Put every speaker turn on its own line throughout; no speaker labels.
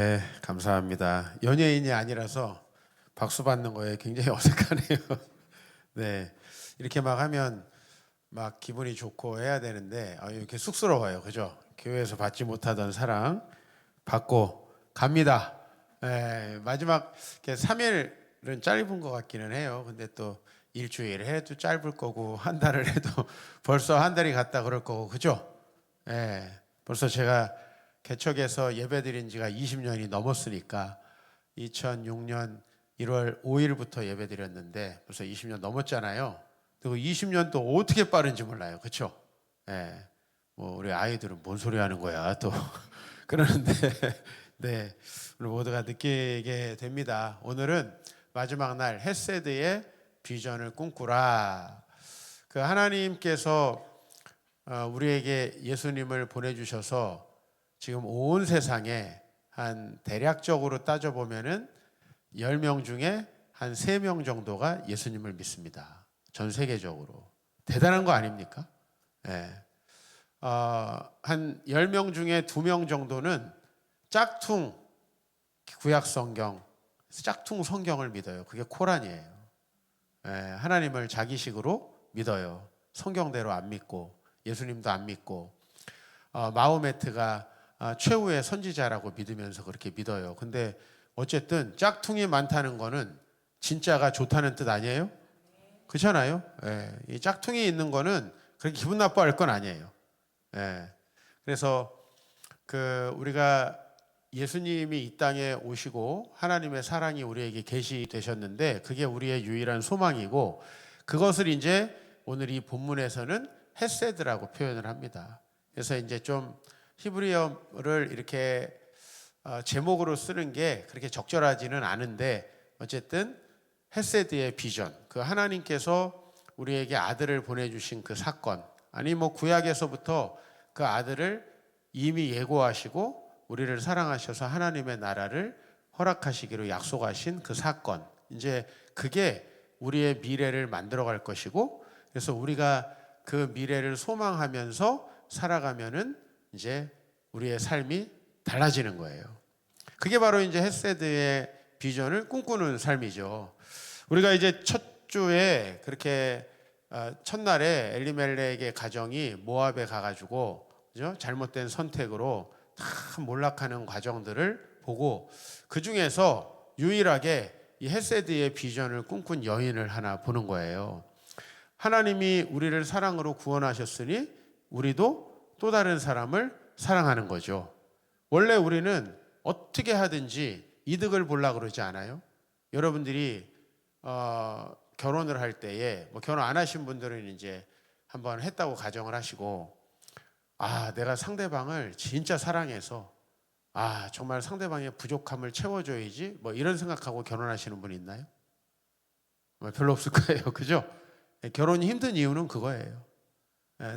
네, 감사합니다. 연예인이 아니라서 박수 받는 거에 굉장히 어색하네요. 네, 이렇게 막 하면 막 기분이 좋고 해야 되는데 이렇게 쑥스러워요, 그죠? 교회에서 받지 못하던 사랑 받고 갑니다. 마지막 3일은 짧은 것 같기는 해요. 근데 또 일주일 해도 짧을 거고 한 달을 해도 벌써 한 달이 갔다 그럴 거고, 그죠? 벌써 제가 개척해서 예배드린 지가 20년이 넘었으니까 2006년 1월 5일부터 예배드렸는데 벌써 20년 넘었잖아요. 그리고 20년 또 어떻게 빠른지 몰라요. 그렇죠? 뭐 우리 아이들은 뭔 소리 하는 거야 또 그러는데 네, 우리 모두가 느끼게 됩니다. 오늘은 마지막 날 헤세드의 비전을 꿈꾸라. 그 하나님께서 우리에게 예수님을 보내주셔서 지금 온 세상에 한 대략적으로 따져보면은 10명 중에 한 3명 정도가 예수님을 믿습니다. 전 세계적으로. 대단한 거 아닙니까? 예. 한 10명 중에 2명 정도는 짝퉁 구약 성경, 짝퉁 성경을 믿어요. 그게 코란이에요. 하나님을 자기식으로 믿어요. 성경대로 안 믿고 예수님도 안 믿고 마호메트가 최후의 선지자라고 믿으면서 그렇게 믿어요. 근데 어쨌든 짝퉁이 많다는 거는 진짜가 좋다는 뜻 아니에요? 그렇잖아요. 이 짝퉁이 있는 거는 그렇게 기분 나빠할 건 아니에요. 그래서 우리가 예수님이 이 땅에 오시고 하나님의 사랑이 우리에게 계시되셨는데 그게 우리의 유일한 소망이고 그것을 이제 오늘 이 본문에서는 헤세드라고 표현을 합니다. 그래서 이제 좀 히브리어를 이렇게 제목으로 쓰는 게 그렇게 적절하지는 않은데 어쨌든 헤세드의 비전, 그 하나님께서 우리에게 아들을 보내주신 그 사건, 아니 뭐 구약에서부터 그 아들을 이미 예고하시고 우리를 사랑하셔서 하나님의 나라를 허락하시기로 약속하신 그 사건, 이제 그게 우리의 미래를 만들어갈 것이고 그래서 우리가 그 미래를 소망하면서 살아가면은 이제 우리의 삶이 달라지는 거예요. 그게 바로 이제 헤세드의 비전을 꿈꾸는 삶이죠. 우리가 이제 첫 주에 그렇게 첫날에 엘리멜렉의 가정이 모압에 가가지고 그죠? 잘못된 선택으로 다 몰락하는 과정들을 보고 그 중에서 유일하게 이 헤세드의 비전을 꿈꾼 여인을 하나 보는 거예요. 하나님이 우리를 사랑으로 구원하셨으니 우리도 또 다른 사람을 사랑하는 거죠. 원래 우리는 어떻게 하든지 이득을 보려고 그러지 않아요? 여러분들이 결혼을 할 때에 뭐 결혼 안 하신 분들은 이제 한번 했다고 가정을 하시고 내가 상대방을 진짜 사랑해서 정말 상대방의 부족함을 채워줘야지 뭐 이런 생각하고 결혼하시는 분 있나요? 별로 없을 거예요. 그죠? 결혼이 힘든 이유는 그거예요.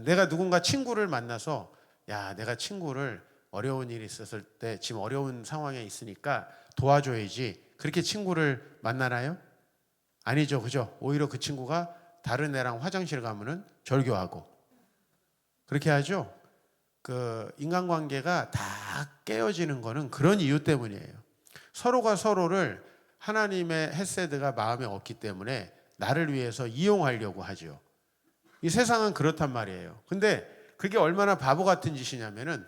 내가 누군가 친구를 만나서 내가 친구를 어려운 일이 있었을 때 지금 어려운 상황에 있으니까 도와줘야지 그렇게 친구를 만나나요? 아니죠. 그죠? 오히려 그 친구가 다른 애랑 화장실 가면은 절교하고 그렇게 하죠. 그 인간관계가 다 깨어지는 거는 그런 이유 때문이에요. 서로가 서로를 하나님의 헤세드가 마음에 없기 때문에 나를 위해서 이용하려고 하죠. 이 세상은 그렇단 말이에요. 근데 그게 얼마나 바보 같은 짓이냐면은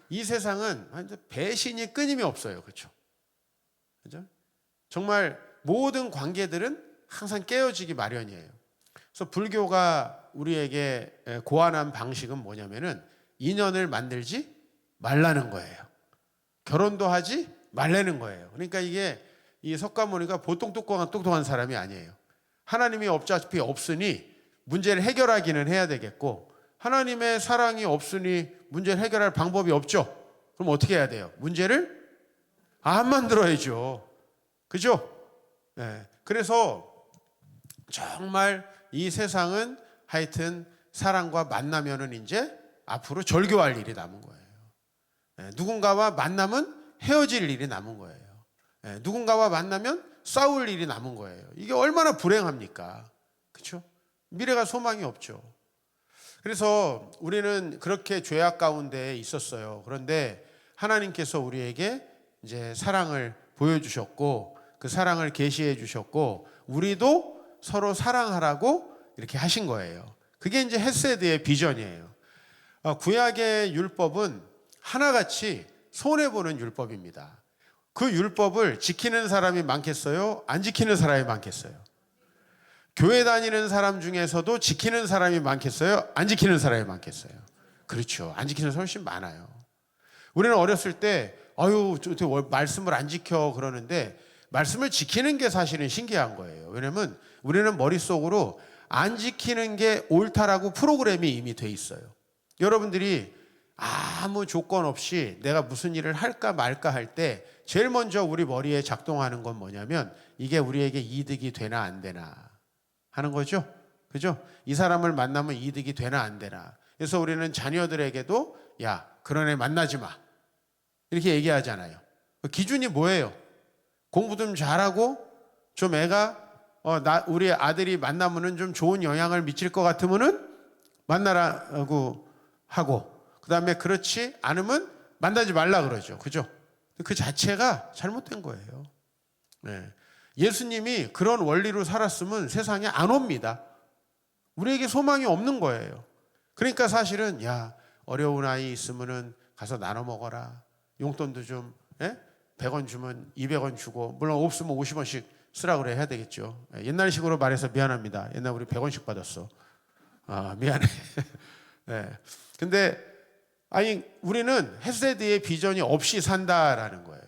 이 세상은 배신이 끊임이 없어요. 그렇죠? 그죠? 정말 모든 관계들은 항상 깨어지기 마련이에요. 그래서 불교가 우리에게 고안한 방식은 뭐냐면은 인연을 만들지 말라는 거예요. 결혼도 하지 말라는 거예요. 그러니까 이게 이 석가모니가 보통 똑똑한 사람이 아니에요. 하나님이 어차피 없으니 문제를 해결하기는 해야 되겠고 하나님의 사랑이 없으니 문제를 해결할 방법이 없죠. 그럼 어떻게 해야 돼요? 문제를 안 만들어야죠. 그죠? 그래서 정말 이 세상은 하여튼 사랑과 만나면은 이제 앞으로 절교할 일이 남은 거예요. 누군가와 만나면 헤어질 일이 남은 거예요. 누군가와 만나면 싸울 일이 남은 거예요. 이게 얼마나 불행합니까? 그렇죠? 미래가 소망이 없죠. 그래서 우리는 그렇게 죄악 가운데 있었어요. 그런데 하나님께서 우리에게 이제 사랑을 보여주셨고 그 사랑을 계시해 주셨고 우리도 서로 사랑하라고 이렇게 하신 거예요. 그게 이제 헤세드의 비전이에요. 구약의 율법은 하나같이 손해보는 율법입니다. 그 율법을 지키는 사람이 많겠어요? 안 지키는 사람이 많겠어요? 교회 다니는 사람 중에서도 지키는 사람이 많겠어요? 안 지키는 사람이 많겠어요? 그렇죠. 안 지키는 사람이 훨씬 많아요. 우리는 어렸을 때 아유 어떻게 말씀을 안 지켜 그러는데 말씀을 지키는 게 사실은 신기한 거예요. 왜냐하면 우리는 머릿속으로 안 지키는 게 옳다라고 프로그램이 이미 돼 있어요. 여러분들이 아무 조건 없이 내가 무슨 일을 할까 말까 할 때 제일 먼저 우리 머리에 작동하는 건 뭐냐면 이게 우리에게 이득이 되나 안 되나 하는 거죠. 그죠? 이 사람을 만나면 이득이 되나 안 되나. 그래서 우리는 자녀들에게도 야 그런 애 만나지 마 이렇게 얘기하잖아요. 기준이 뭐예요? 공부 좀 잘하고 좀 애가 우리 아들이 만나면은 좀 좋은 영향을 미칠 것 같으면은 만나라고 하고 그 다음에 그렇지 않으면 만나지 말라 그러죠. 그죠? 그 자체가 잘못된 거예요. 네. 예수님이 그런 원리로 살았으면 세상에 안 옵니다. 우리에게 소망이 없는 거예요. 그러니까 사실은 야 어려운 아이 있으면은 가서 나눠 먹어라. 용돈도 좀 100원 주면 200원 주고 물론 없으면 50원씩 쓰라 그래 해야 되겠죠. 옛날식으로 말해서 미안합니다. 옛날 우리 100원씩 받았어. 미안해. 네. 근데 아니 우리는 헤세드의 비전이 없이 산다라는 거예요.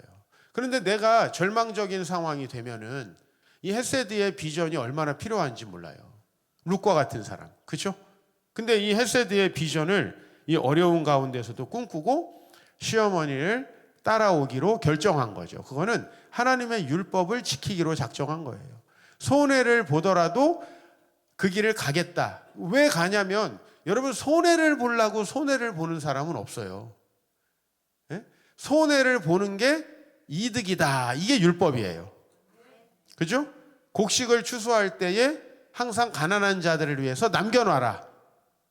그런데 내가 절망적인 상황이 되면은 이 헤세드의 비전이 얼마나 필요한지 몰라요. 룻과 같은 사람, 그렇죠? 근데 이 헤세드의 비전을 이 어려운 가운데서도 꿈꾸고 시어머니를 따라오기로 결정한 거죠. 그거는 하나님의 율법을 지키기로 작정한 거예요. 손해를 보더라도 그 길을 가겠다. 왜 가냐면 여러분 손해를 보려고 손해를 보는 사람은 없어요. 네? 손해를 보는 게 이득이다. 이게 율법이에요. 그죠? 곡식을 추수할 때에 항상 가난한 자들을 위해서 남겨놔라.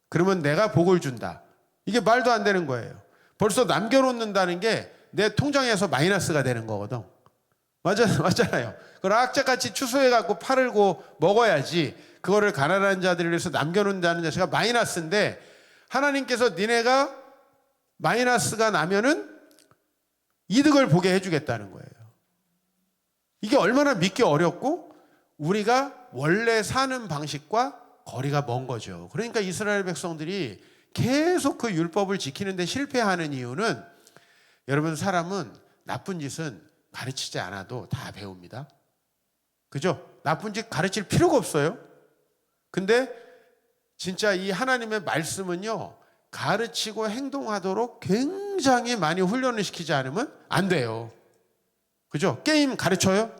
그러면 내가 복을 준다. 이게 말도 안 되는 거예요. 벌써 남겨놓는다는 게 내 통장에서 마이너스가 되는 거거든. 맞잖아요. 그걸 악착같이 추수해갖고 팔고 먹어야지. 그거를 가난한 자들을 위해서 남겨놓는다는 자체가 마이너스인데 하나님께서 니네가 마이너스가 나면은 이득을 보게 해주겠다는 거예요. 이게 얼마나 믿기 어렵고 우리가 원래 사는 방식과 거리가 먼 거죠. 그러니까 이스라엘 백성들이 계속 그 율법을 지키는데 실패하는 이유는 여러분 사람은 나쁜 짓은 가르치지 않아도 다 배웁니다. 그죠? 나쁜 짓 가르칠 필요가 없어요. 근데 진짜 이 하나님의 말씀은요 가르치고 행동하도록 굉장히 많이 훈련을 시키지 않으면 안 돼요. 그죠? 게임 가르쳐요?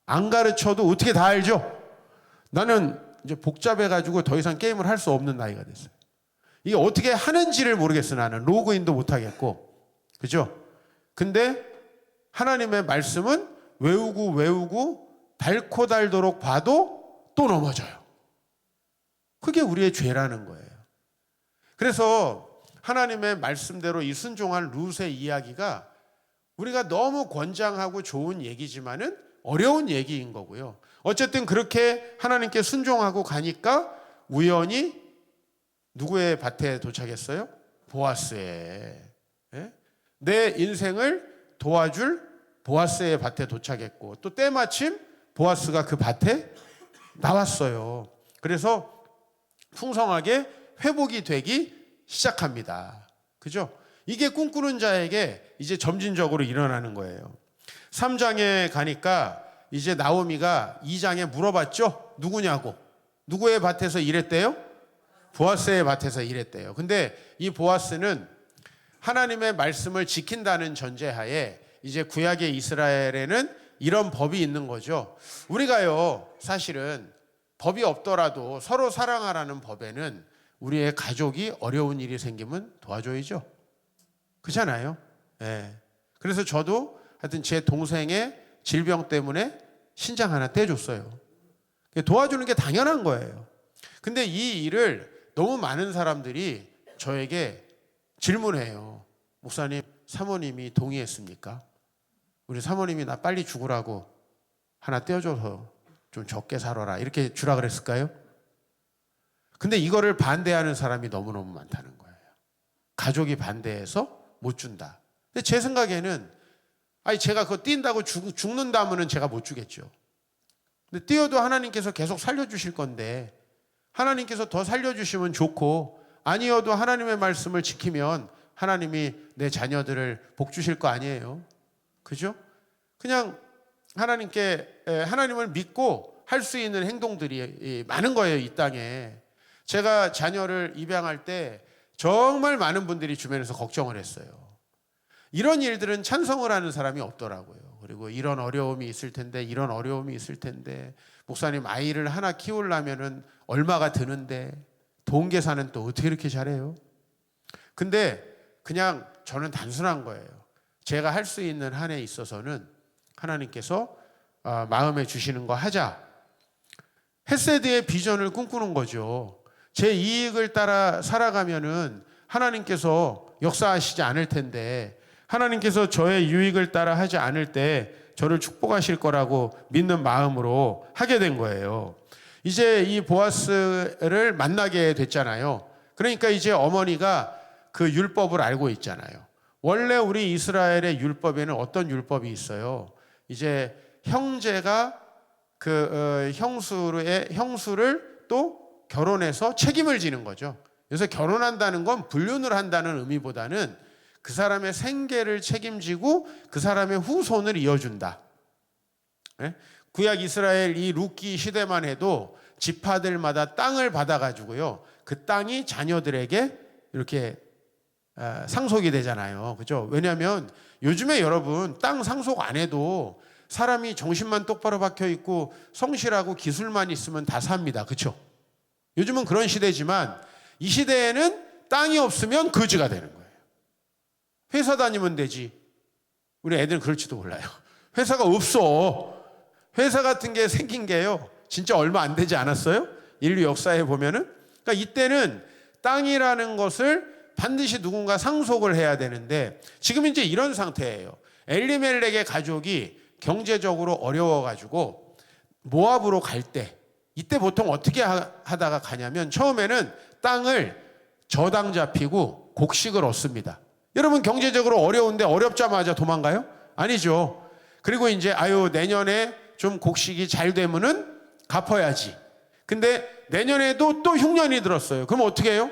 안 가르쳐도 어떻게 다 알죠? 나는 이제 복잡해가지고 더 이상 게임을 할 수 없는 나이가 됐어요. 이게 어떻게 하는지를 모르겠어. 나는 로그인도 못하겠고. 그죠? 근데 하나님의 말씀은 외우고 닳고 닳도록 봐도 또 넘어져요. 그게 우리의 죄라는 거예요. 그래서 하나님의 말씀대로 이 순종한 룻의 이야기가 우리가 너무 권장하고 좋은 얘기지만은 어려운 얘기인 거고요. 어쨌든 그렇게 하나님께 순종하고 가니까 우연히 누구의 밭에 도착했어요? 보아스의. 내 인생을 도와줄 보아스의 밭에 도착했고 또 때마침 보아스가 그 밭에 나왔어요. 그래서 풍성하게 회복이 되기 시작합니다. 그죠? 이게 꿈꾸는 자에게 이제 점진적으로 일어나는 거예요. 3장에 가니까 이제 나오미가 2장에 물어봤죠? 누구냐고. 누구의 밭에서 일했대요? 보아스의 밭에서 일했대요. 근데 이 보아스는 하나님의 말씀을 지킨다는 전제하에 이제 구약의 이스라엘에는 이런 법이 있는 거죠. 우리가요, 사실은 법이 없더라도 서로 사랑하라는 법에는 우리의 가족이 어려운 일이 생기면 도와줘야죠. 그렇잖아요. 네. 그래서 저도 하여튼 제 동생의 질병 때문에 신장 하나 떼줬어요. 도와주는 게 당연한 거예요. 근데 이 일을 너무 많은 사람들이 저에게 질문해요. 목사님, 사모님이 동의했습니까? 우리 사모님이 나 빨리 죽으라고 하나 떼어줘서 좀 적게 살아라 이렇게 주라 그랬을까요? 근데 이거를 반대하는 사람이 너무너무 많다는 거예요. 가족이 반대해서 못 준다. 근데 제 생각에는 제가 그거 띈다고 죽는다면은 제가 못 주겠죠. 근데 띄어도 하나님께서 계속 살려주실 건데 하나님께서 더 살려주시면 좋고 아니어도 하나님의 말씀을 지키면 하나님이 내 자녀들을 복 주실 거 아니에요. 그죠? 그냥 하나님을 믿고 할 수 있는 행동들이 많은 거예요, 이 땅에. 제가 자녀를 입양할 때 정말 많은 분들이 주변에서 걱정을 했어요. 이런 일들은 찬성을 하는 사람이 없더라고요. 그리고 이런 어려움이 있을 텐데, 이런 어려움이 있을 텐데, 목사님 아이를 하나 키우려면은 얼마가 드는데, 돈 계산은 또 어떻게 이렇게 잘해요? 근데 그냥 저는 단순한 거예요. 제가 할 수 있는 한에 있어서는 하나님께서 마음에 주시는 거 하자. 헤세드의 비전을 꿈꾸는 거죠. 제 이익을 따라 살아가면은 하나님께서 역사하시지 않을 텐데 하나님께서 저의 유익을 따라 하지 않을 때 저를 축복하실 거라고 믿는 마음으로 하게 된 거예요. 이제 이 보아스를 만나게 됐잖아요. 그러니까 이제 어머니가 그 율법을 알고 있잖아요. 원래 우리 이스라엘의 율법에는 어떤 율법이 있어요? 이제 형제가 그 형수를 또 결혼해서 책임을 지는 거죠. 그래서 결혼한다는 건 불륜을 한다는 의미보다는 그 사람의 생계를 책임지고 그 사람의 후손을 이어준다. 구약 이스라엘 이 룻기 시대만 해도 지파들마다 땅을 받아가지고요. 그 땅이 자녀들에게 이렇게 상속이 되잖아요. 그죠? 왜냐하면 요즘에 여러분 땅 상속 안 해도 사람이 정신만 똑바로 박혀 있고 성실하고 기술만 있으면 다 삽니다. 그렇죠? 요즘은 그런 시대지만 이 시대에는 땅이 없으면 거지가 되는 거예요. 회사 다니면 되지. 우리 애들은 그럴지도 몰라요. 회사가 없어. 회사 같은 게 생긴 게요. 진짜 얼마 안 되지 않았어요? 인류 역사에 보면은. 그러니까 이때는 땅이라는 것을 반드시 누군가 상속을 해야 되는데 지금 이제 이런 상태예요. 엘리멜렉의 가족이 경제적으로 어려워가지고 모압으로 갈 때 이때 보통 어떻게 하다가 가냐면 처음에는 땅을 저당 잡히고 곡식을 얻습니다. 여러분 경제적으로 어려운데 어렵자마자 도망가요? 아니죠. 그리고 이제 내년에 좀 곡식이 잘 되면은 갚아야지. 근데 내년에도 또 흉년이 들었어요. 그럼 어떻게 해요?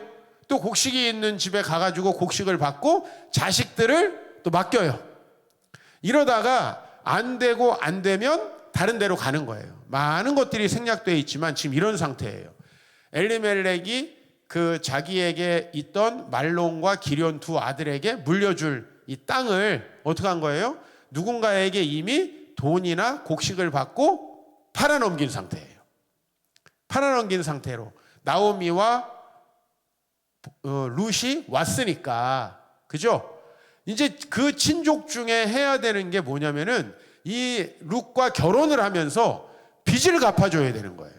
또 곡식이 있는 집에 가가지고 곡식을 받고 자식들을 또 맡겨요. 이러다가 안 되고 안 되면 다른 데로 가는 거예요. 많은 것들이 생략되어 있지만 지금 이런 상태예요. 엘리멜렉이 그 자기에게 있던 말론과 기럨 두 아들에게 물려줄 이 땅을 어떻게 한 거예요? 누군가에게 이미 돈이나 곡식을 받고 팔아넘긴 상태예요. 팔아넘긴 상태로 나오미와 룻이 왔으니까, 그죠? 이제 그 친족 중에 해야 되는 게 뭐냐면은 이 룻과 결혼을 하면서 빚을 갚아줘야 되는 거예요.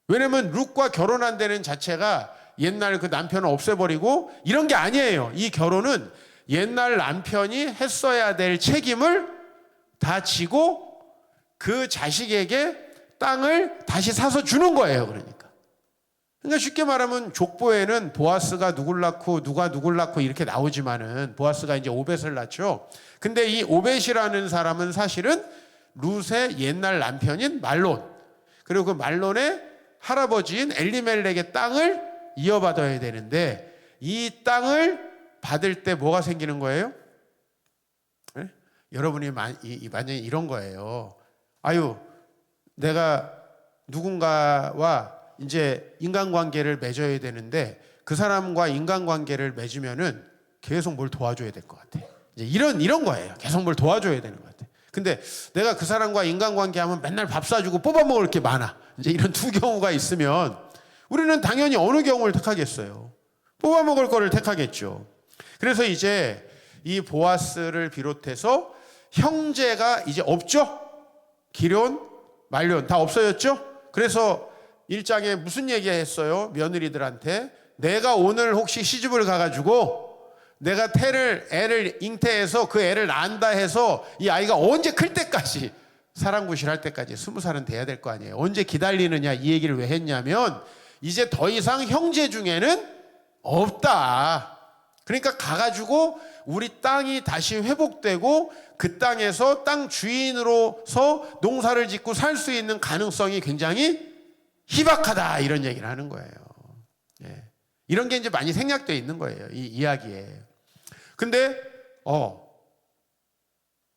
왜냐면 룻과 결혼한다는 자체가 옛날 그 남편을 없애버리고 이런 게 아니에요. 이 결혼은 옛날 남편이 했어야 될 책임을 다 지고 그 자식에게 땅을 다시 사서 주는 거예요. 그러니까 쉽게 말하면 족보에는 보아스가 누굴 낳고 누가 누굴 낳고 이렇게 나오지만은 보아스가 이제 오벳을 낳죠. 근데 이 오벳이라는 사람은 사실은 룻의 옛날 남편인 말론, 그리고 그 말론의 할아버지인 엘리멜렉의 땅을 이어받아야 되는데 이 땅을 받을 때 뭐가 생기는 거예요? 네? 여러분이 만약에 이런 거예요. 내가 누군가와 이제 인간관계를 맺어야 되는데 그 사람과 인간관계를 맺으면은 계속 뭘 도와줘야 될 것 같아. 이제 이런 거예요. 계속 뭘 도와줘야 되는 것 같아. 근데 내가 그 사람과 인간관계하면 맨날 밥 사주고 뽑아먹을 게 많아. 이제 이런 두 경우가 있으면 우리는 당연히 어느 경우를 택하겠어요? 뽑아먹을 거를 택하겠죠. 그래서 이제 이 보아스를 비롯해서 형제가 이제 없죠? 기럨, 말론 다 없어졌죠? 그래서 1장에 무슨 얘기 했어요? 며느리들한테 내가 오늘 혹시 시집을 가가지고 내가 애를 잉태해서 그 애를 낳는다 해서 이 아이가 언제 클 때까지 사랑구실할 때까지 20살은 돼야 될 거 아니에요. 언제 기다리느냐 이 얘기를 왜 했냐면 이제 더 이상 형제 중에는 없다. 그러니까 가가지고 우리 땅이 다시 회복되고 그 땅에서 땅 주인으로서 농사를 짓고 살 수 있는 가능성이 굉장히 희박하다 이런 얘기를 하는 거예요. 예. 이런 게 이제 많이 생략되어 있는 거예요. 이 이야기에. 근데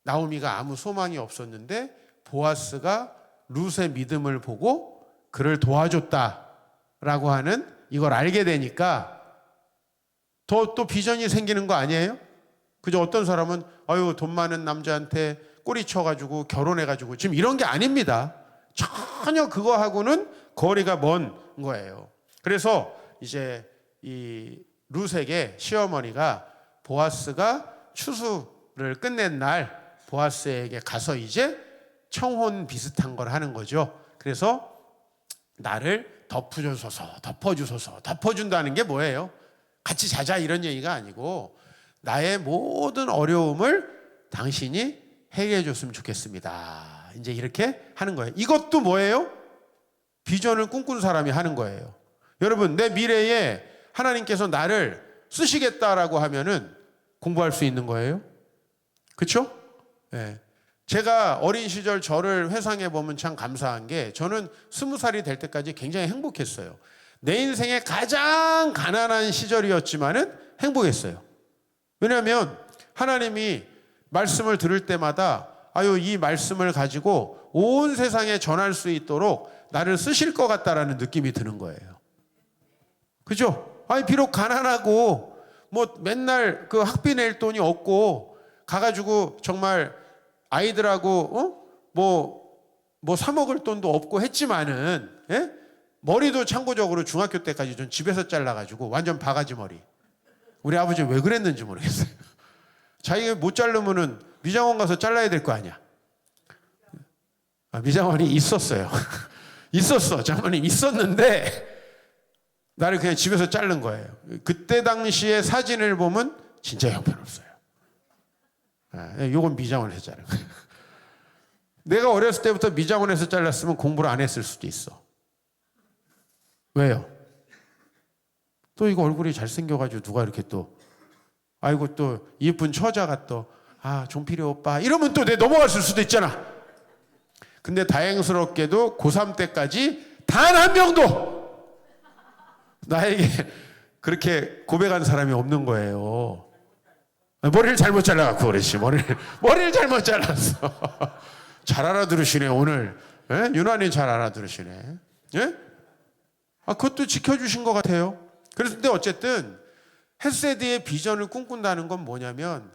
나오미가 아무 소망이 없었는데 보아스가 룻의 믿음을 보고 그를 도와줬다라고 하는 이걸 알게 되니까 또 비전이 생기는 거 아니에요? 그죠? 어떤 사람은 돈 많은 남자한테 꼬리 쳐가지고 결혼해가지고 지금 이런 게 아닙니다. 전혀 그거하고는 거리가 먼 거예요. 그래서 이제 이 룻에게 시어머니가 보아스가 추수를 끝낸 날 보아스에게 가서 이제 청혼 비슷한 걸 하는 거죠. 그래서 나를 덮어주소서. 덮어준다는 게 뭐예요? 같이 자자 이런 얘기가 아니고 나의 모든 어려움을 당신이 해결해 줬으면 좋겠습니다. 이제 이렇게 하는 거예요. 이것도 뭐예요? 비전을 꿈꾼 사람이 하는 거예요. 여러분, 내 미래에 하나님께서 나를 쓰시겠다라고 하면은 공부할 수 있는 거예요. 그렇죠? 네. 제가 어린 시절 저를 회상해 보면 참 감사한 게 저는 20살이 될 때까지 굉장히 행복했어요. 내 인생의 가장 가난한 시절이었지만은 행복했어요. 왜냐하면 하나님이 말씀을 들을 때마다 이 말씀을 가지고 온 세상에 전할 수 있도록 나를 쓰실 것 같다라는 느낌이 드는 거예요. 그죠? 비록 가난하고 맨날 그 학비 낼 돈이 없고 가가지고 정말 아이들하고 사 먹을 돈도 없고 했지만은 예? 머리도 참고적으로 중학교 때까지 전 집에서 잘라가지고 완전 바가지 머리. 우리 아버지 왜 그랬는지 모르겠어요. 자기가 못 자르면은 미장원 가서 잘라야 될 거 아니야. 미장원이 있었어요. 있었어. 장모님 있었는데 나를 그냥 집에서 자른 거예요. 그때 당시의 사진을 보면 진짜 형편없어요. 요건 미장원에서 자른 거예요. 내가 어렸을 때부터 미장원에서 잘랐으면 공부를 안 했을 수도 있어. 왜요? 또 이거 얼굴이 잘생겨가지고 누가 이렇게 또 또 예쁜 처자가 또 종필이 오빠 이러면 또 내 넘어갔을 수도 있잖아. 근데 다행스럽게도 고3 때까지 단 한 명도 나에게 그렇게 고백한 사람이 없는 거예요. 머리를 잘못 잘라갖고 그랬지. 머리를 잘못 잘랐어. 잘 알아들으시네 오늘. 예? 유난히 잘 알아들으시네. 예? 그것도 지켜주신 것 같아요. 그런데 어쨌든 헤세드의 비전을 꿈꾼다는 건 뭐냐면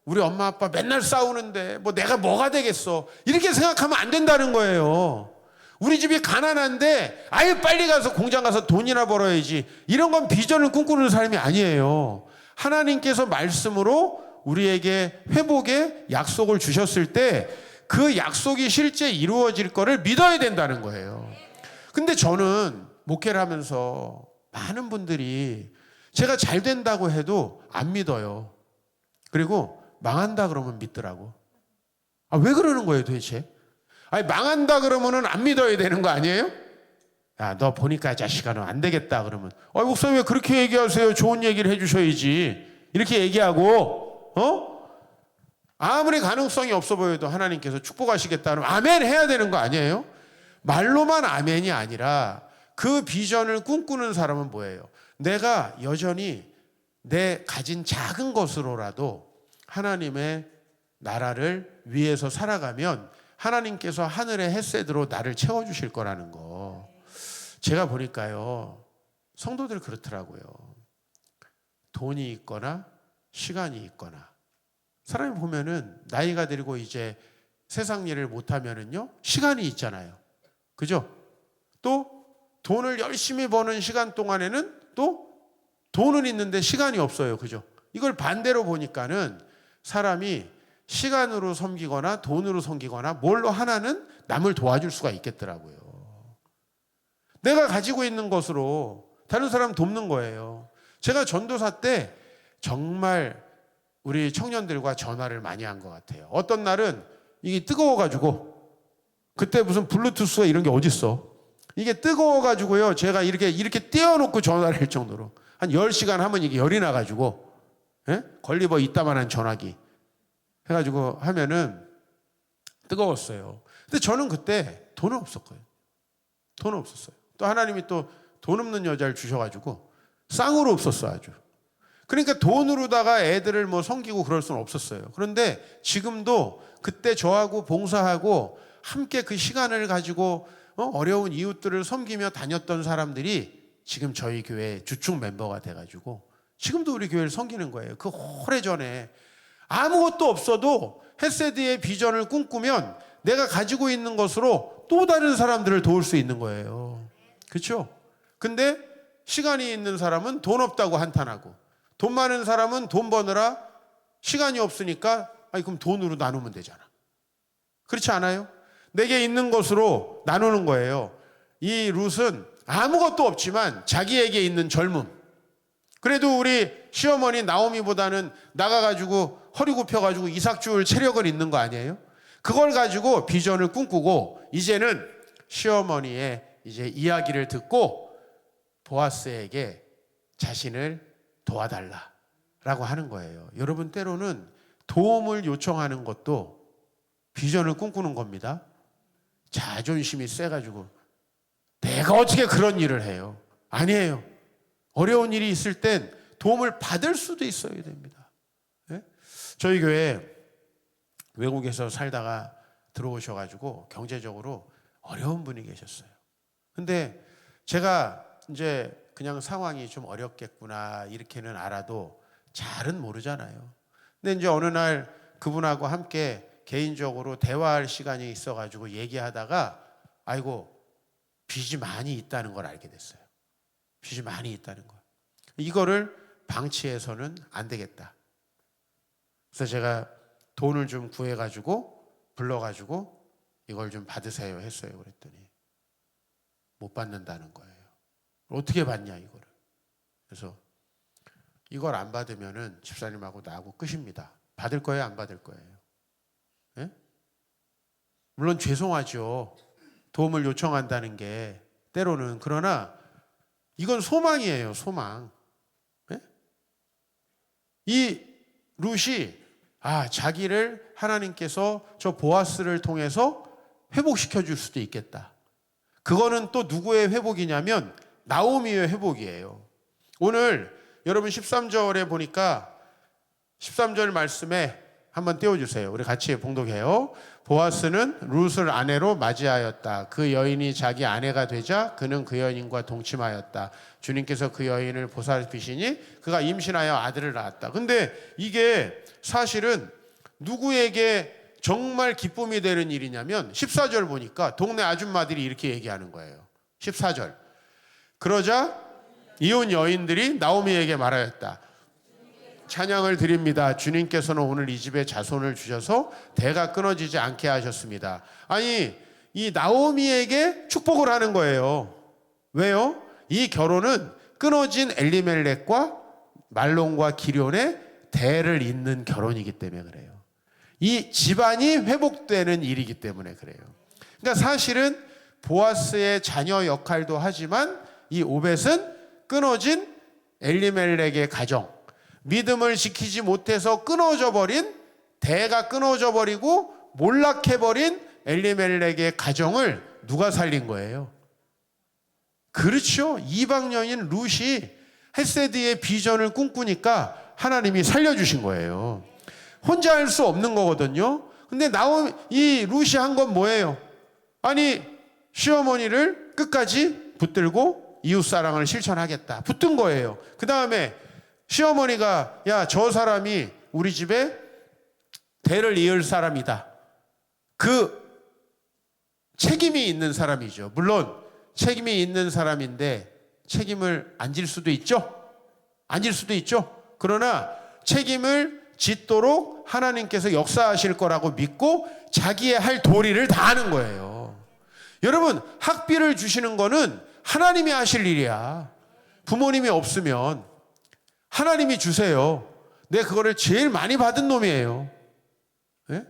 우리 엄마 아빠 맨날 싸우는데 내가 뭐가 되겠어 이렇게 생각하면 안 된다는 거예요. 우리 집이 가난한데 빨리 가서 공장 가서 돈이나 벌어야지 이런 건 비전을 꿈꾸는 사람이 아니에요. 하나님께서 말씀으로 우리에게 회복의 약속을 주셨을 때 그 약속이 실제 이루어질 거를 믿어야 된다는 거예요. 근데 저는 목회를 하면서 많은 분들이 제가 잘 된다고 해도 안 믿어요. 그리고 망한다 그러면 믿더라고. 왜 그러는 거예요 도대체? 망한다 그러면은 안 믿어야 되는 거 아니에요? 너 보니까 자식아 너 안 되겠다 그러면 목사님 왜 그렇게 얘기하세요? 좋은 얘기를 해주셔야지. 이렇게 얘기하고 아무리 가능성이 없어 보여도 하나님께서 축복하시겠다 그러면 아멘 해야 되는 거 아니에요? 말로만 아멘이 아니라 그 비전을 꿈꾸는 사람은 뭐예요? 내가 여전히 내 가진 작은 것으로라도 하나님의 나라를 위해서 살아가면 하나님께서 하늘의 햇새드로 나를 채워주실 거라는 거. 제가 보니까요 성도들 그렇더라고요. 돈이 있거나 시간이 있거나 사람이 보면은 나이가 들고 이제 세상 일을 못하면은요 시간이 있잖아요. 그죠? 또 돈을 열심히 버는 시간 동안에는 또 돈은 있는데 시간이 없어요. 그죠? 이걸 반대로 보니까는 사람이 시간으로 섬기거나 돈으로 섬기거나 뭘로 하나는 남을 도와줄 수가 있겠더라고요. 내가 가지고 있는 것으로 다른 사람 돕는 거예요. 제가 전도사 때 정말 우리 청년들과 전화를 많이 한 것 같아요. 어떤 날은 이게 뜨거워가지고, 그때 무슨 블루투스가 이런 게 어딨어. 이게 뜨거워가지고요, 제가 이렇게 띄워놓고 전화를 할 정도로 한 10시간 하면 이게 열이 나가지고, 예? 걸리버 이따만한 전화기 해가지고 하면은 뜨거웠어요. 근데 저는 그때 돈은 없었고요. 돈은 없었어요. 또 하나님이 또 돈 없는 여자를 주셔가지고 쌍으로 없었어 아주. 그러니까 돈으로다가 애들을 뭐 섬기고 그럴 수는 없었어요. 그런데 지금도 그때 저하고 봉사하고 함께 그 시간을 가지고 어려운 이웃들을 섬기며 다녔던 사람들이 지금 저희 교회 주축 멤버가 돼가지고 지금도 우리 교회를 섬기는 거예요. 그 오래전에 아무것도 없어도 헤세드의 비전을 꿈꾸면 내가 가지고 있는 것으로 또 다른 사람들을 도울 수 있는 거예요. 그렇죠? 근데 시간이 있는 사람은 돈 없다고 한탄하고, 돈 많은 사람은 돈 버느라 시간이 없으니까 그럼 돈으로 나누면 되잖아. 그렇지 않아요? 내게 있는 것으로 나누는 거예요. 이 룻은 아무것도 없지만 자기에게 있는 젊음. 그래도 우리 시어머니 나오미보다는 나가가지고 허리 굽혀가지고 이삭 주울 체력은 있는 거 아니에요? 그걸 가지고 비전을 꿈꾸고 이제는 시어머니의 이제 이야기를 듣고 보아스에게 자신을 도와달라라고 하는 거예요. 여러분, 때로는 도움을 요청하는 것도 비전을 꿈꾸는 겁니다. 자존심이 세가지고 내가 어떻게 그런 일을 해요? 아니에요. 어려운 일이 있을 땐 도움을 받을 수도 있어야 됩니다. 네? 저희 교회 외국에서 살다가 들어오셔가지고 경제적으로 어려운 분이 계셨어요. 근데 제가 이제 그냥 상황이 좀 어렵겠구나 이렇게는 알아도 잘은 모르잖아요. 근데 이제 어느 날 그분하고 함께 개인적으로 대화할 시간이 있어가지고 얘기하다가 아이고 빚이 많이 있다는 걸 알게 됐어요. 빚이 많이 있다는 거. 이거를 방치해서는 안 되겠다. 그래서 제가 돈을 좀 구해가지고 불러가지고 이걸 좀 받으세요 했어요. 그랬더니 못 받는다는 거예요. 어떻게 받냐 이거를. 그래서 이걸 안 받으면은 집사님하고 나하고 끝입니다. 받을 거예요, 안 받을 거예요? 예? 물론 죄송하죠. 도움을 요청한다는 게 때로는. 그러나 이건 소망이에요, 소망. 예? 이 룻이 자기를 하나님께서 저 보아스를 통해서 회복시켜 줄 수도 있겠다. 그거는 또 누구의 회복이냐면 나오미의 회복이에요. 오늘 여러분 13절에 보니까 13절 말씀에 한번 띄워주세요. 우리 같이 봉독해요. 보아스는 룻을 아내로 맞이하였다. 그 여인이 자기 아내가 되자 그는 그 여인과 동침하였다. 주님께서 그 여인을 보살피시니 그가 임신하여 아들을 낳았다. 근데 이게 사실은 누구에게 정말 기쁨이 되는 일이냐면 14절 보니까 동네 아줌마들이 이렇게 얘기하는 거예요. 14절. 그러자 이혼 여인들이 나오미에게 말하였다. 찬양을 드립니다. 주님께서는 오늘 이 집에 자손을 주셔서 대가 끊어지지 않게 하셨습니다. 아니, 이 나오미에게 축복을 하는 거예요. 왜요? 이 결혼은 끊어진 엘리멜렉과 말론과 기럐의 대를 잇는 결혼이기 때문에 그래요. 이 집안이 회복되는 일이기 때문에 그래요. 그러니까 사실은 보아스의 자녀 역할도 하지만 이 오벳은 끊어진 엘리멜렉의 가정, 믿음을 지키지 못해서 끊어져 버린, 대가 끊어져 버리고 몰락해 버린 엘리멜렉의 가정을 누가 살린 거예요? 그렇죠. 이방 여인 룻이 헤세드의 비전을 꿈꾸니까 하나님이 살려주신 거예요. 혼자 할 수 없는 거거든요. 근데 이 룻이 한 건 뭐예요? 아니, 시어머니를 끝까지 붙들고 이웃사랑을 실천하겠다. 붙든 거예요. 그 다음에 시어머니가 저 사람이 우리 집에 대를 이을 사람이다. 그 책임이 있는 사람이죠. 물론 책임이 있는 사람인데 책임을 안 질 수도 있죠. 안 질 수도 있죠. 그러나 책임을 짓도록 하나님께서 역사하실 거라고 믿고 자기의 할 도리를 다 하는 거예요. 여러분, 학비를 주시는 거는 하나님이 하실 일이야. 부모님이 없으면 하나님이 주세요. 내 그거를 제일 많이 받은 놈이에요. 예?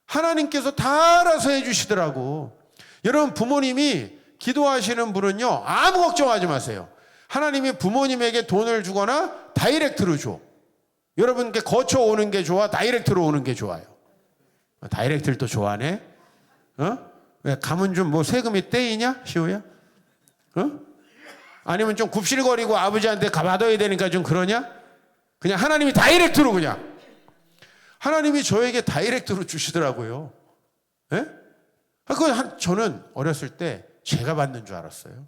하나님께서 다 알아서 해주시더라고. 여러분, 부모님이 기도하시는 분은요, 아무 걱정하지 마세요. 하나님이 부모님에게 돈을 주거나 다이렉트로 줘. 여러분께 거쳐오는 게 좋아, 다이렉트로 오는 게 좋아요? 다이렉트를 또 좋아하네? 왜 가면 좀 뭐 세금이 떼이냐, 시호야? 아니면 좀 굽실거리고 아버지한테 받아야 되니까 좀 그러냐? 그냥 하나님이 다이렉트로 그냥. 하나님이 저에게 다이렉트로 주시더라고요. 예? 저는 어렸을 때 제가 받는 줄 알았어요.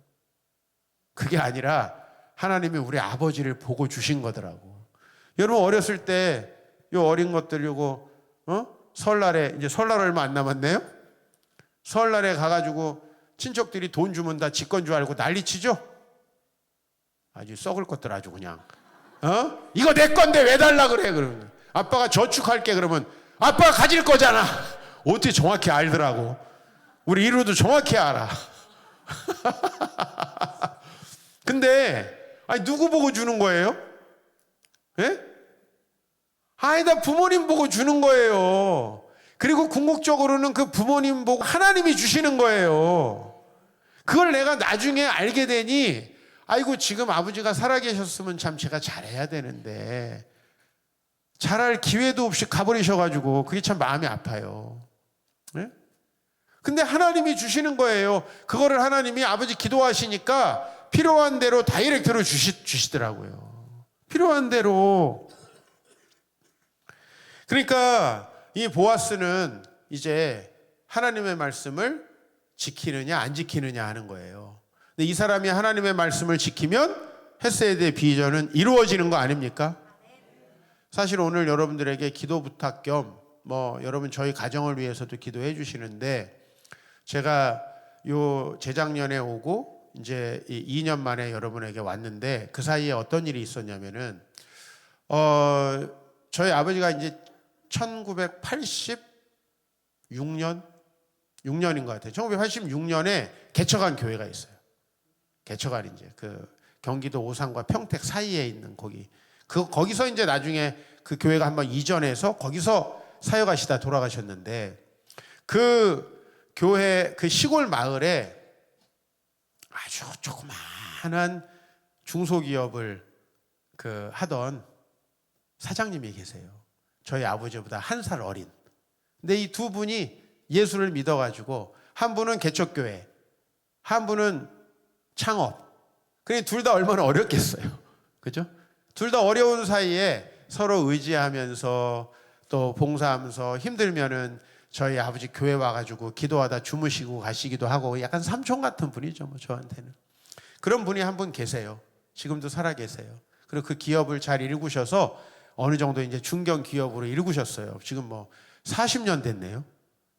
그게 아니라 하나님이 우리 아버지를 보고 주신 거더라고. 여러분, 어렸을 때 요 어린 것들 요거 설날에, 이제 설날 얼마 안 남았네요. 설날에 가가지고 친척들이 돈 주면 다 지 건 줄 알고 난리치죠. 아주 썩을 것들 아주 그냥 이거 내 건데 왜 달라 그래. 그러면 아빠가 저축할게 그러면 아빠가 가질 거잖아. 어떻게 정확히 알더라고. 우리 이루도 정확히 알아. 근데 아니 누구 보고 주는 거예요? 예? 아니다, 부모님 보고 주는 거예요. 그리고 궁극적으로는 그 부모님 보고 하나님이 주시는 거예요. 그걸 내가 나중에 알게 되니, 아이고 지금 아버지가 살아계셨으면 참 제가 잘해야 되는데 잘할 기회도 없이 가버리셔가지고 그게 참 마음이 아파요. 네? 근데 하나님이 주시는 거예요. 그거를 하나님이 아버지 기도하시니까 필요한 대로 다이렉트로 주시더라고요. 필요한 대로. 그러니까 이 보아스는 이제 하나님의 말씀을 지키느냐 안 지키느냐 하는 거예요. 근데 이 사람이 하나님의 말씀을 지키면 헤세드의 비전은 이루어지는 거 아닙니까? 사실 오늘 여러분들에게 기도 부탁 겸 여러분 저희 가정을 위해서도 기도해 주시는데, 제가 요 재작년에 오고 이제 2년 만에 여러분에게 왔는데, 그 사이에 어떤 일이 있었냐면은 저희 아버지가 이제 1986년인 것 같아요. 1986년에 개척한 교회가 있어요. 개척한 이제 그 경기도 오산과 평택 사이에 있는 거기서 이제 나중에 그 교회가 한번 이전해서 거기서 사역하시다 돌아가셨는데, 그 교회 그 시골 마을에 아주 조그마한 중소기업을 하던 사장님이 계세요. 저희 아버지보다 1살 어린. 근데 이 두 분이 예수를 믿어가지고, 한 분은 개척교회, 한 분은 창업. 그러니 둘 다 얼마나 어렵겠어요. 그죠? 둘 다 어려운 사이에 서로 의지하면서 또 봉사하면서 힘들면은 저희 아버지 교회 와가지고 기도하다 주무시고 가시기도 하고, 약간 삼촌 같은 분이죠, 저한테는. 그런 분이 한 분 계세요. 지금도 살아 계세요. 그리고 그 기업을 잘 일구셔서 어느 정도 이제 중견 기업으로 일구셨어요. 지금 40년 됐네요.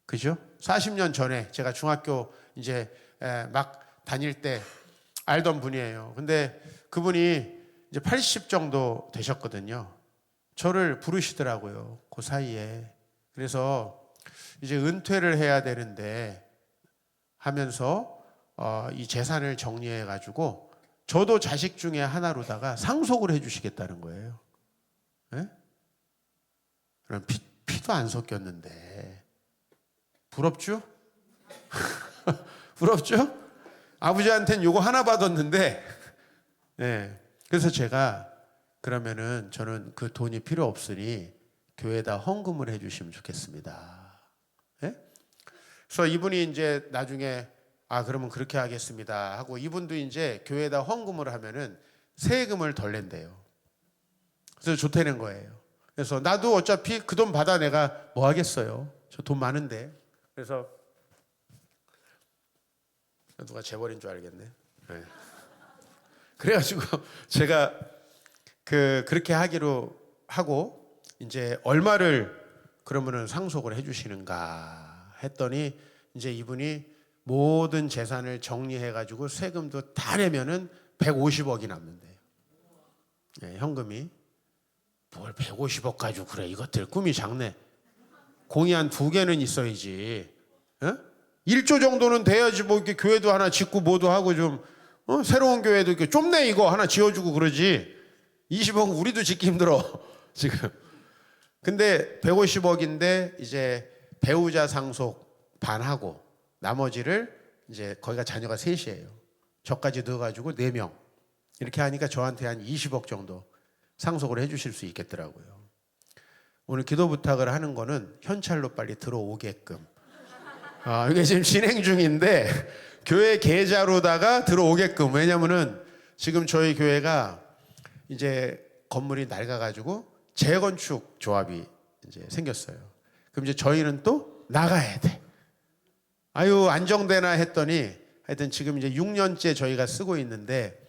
그죠? 40년 전에 제가 중학교 이제 막 다닐 때 알던 분이에요. 근데 그분이 이제 80 정도 되셨거든요. 저를 부르시더라고요. 그 사이에. 그래서 이제 은퇴를 해야 되는데 하면서 이 재산을 정리해 가지고 저도 자식 중에 하나로다가 상속을 해 주시겠다는 거예요. 네? 그럼 피도 안 섞였는데 부럽죠? 부럽죠? 아버지한테는 요거 하나 받았는데, 네. 그래서 제가 그러면은 저는 그 돈이 필요 없으니 교회에다 헌금을 해주시면 좋겠습니다. 네? 그래서 이분이 이제 나중에 그러면 그렇게 하겠습니다 하고, 이분도 이제 교회에다 헌금을 하면은 세금을 덜 낸대요. 그래서 좋다는 거예요. 그래서 나도 어차피 그 돈 받아 내가 뭐 하겠어요. 저 돈 많은데. 그래서 누가 재벌인 줄 알겠네. 네. 그래가지고 제가 그렇게 하기로 하고, 이제 얼마를 그러면은 상속을 해주시는가 했더니, 이제 이분이 모든 재산을 정리해가지고 세금도 다 내면은 150억이 남는데요. 네, 현금이. 뭘 150억 가지고 그래. 이것들 꿈이 작네. 공이 한 2개는 있어야지. 1조 정도는 돼야지 이렇게 교회도 하나 짓고 뭐도 하고 좀 새로운 교회도 이렇게 좁네 이거 하나 지어주고 그러지. 20억 우리도 짓기 힘들어 지금. 근데 150억인데 이제 배우자 상속 반하고 나머지를 이제 거기가 자녀가 셋이에요. 저까지 넣어가지고 4명 이렇게 하니까 저한테 한 20억 정도 상속을 해주실 수 있겠더라고요. 오늘 기도 부탁을 하는 거는 현찰로 빨리 들어오게끔. 이게 지금 진행 중인데 교회 계좌로다가 들어오게끔. 왜냐면은 지금 저희 교회가 이제 건물이 낡아가지고 재건축 조합이 이제 생겼어요. 그럼 이제 저희는 또 나가야 돼. 아유 안정되나 했더니 하여튼 지금 이제 6년째 저희가 쓰고 있는데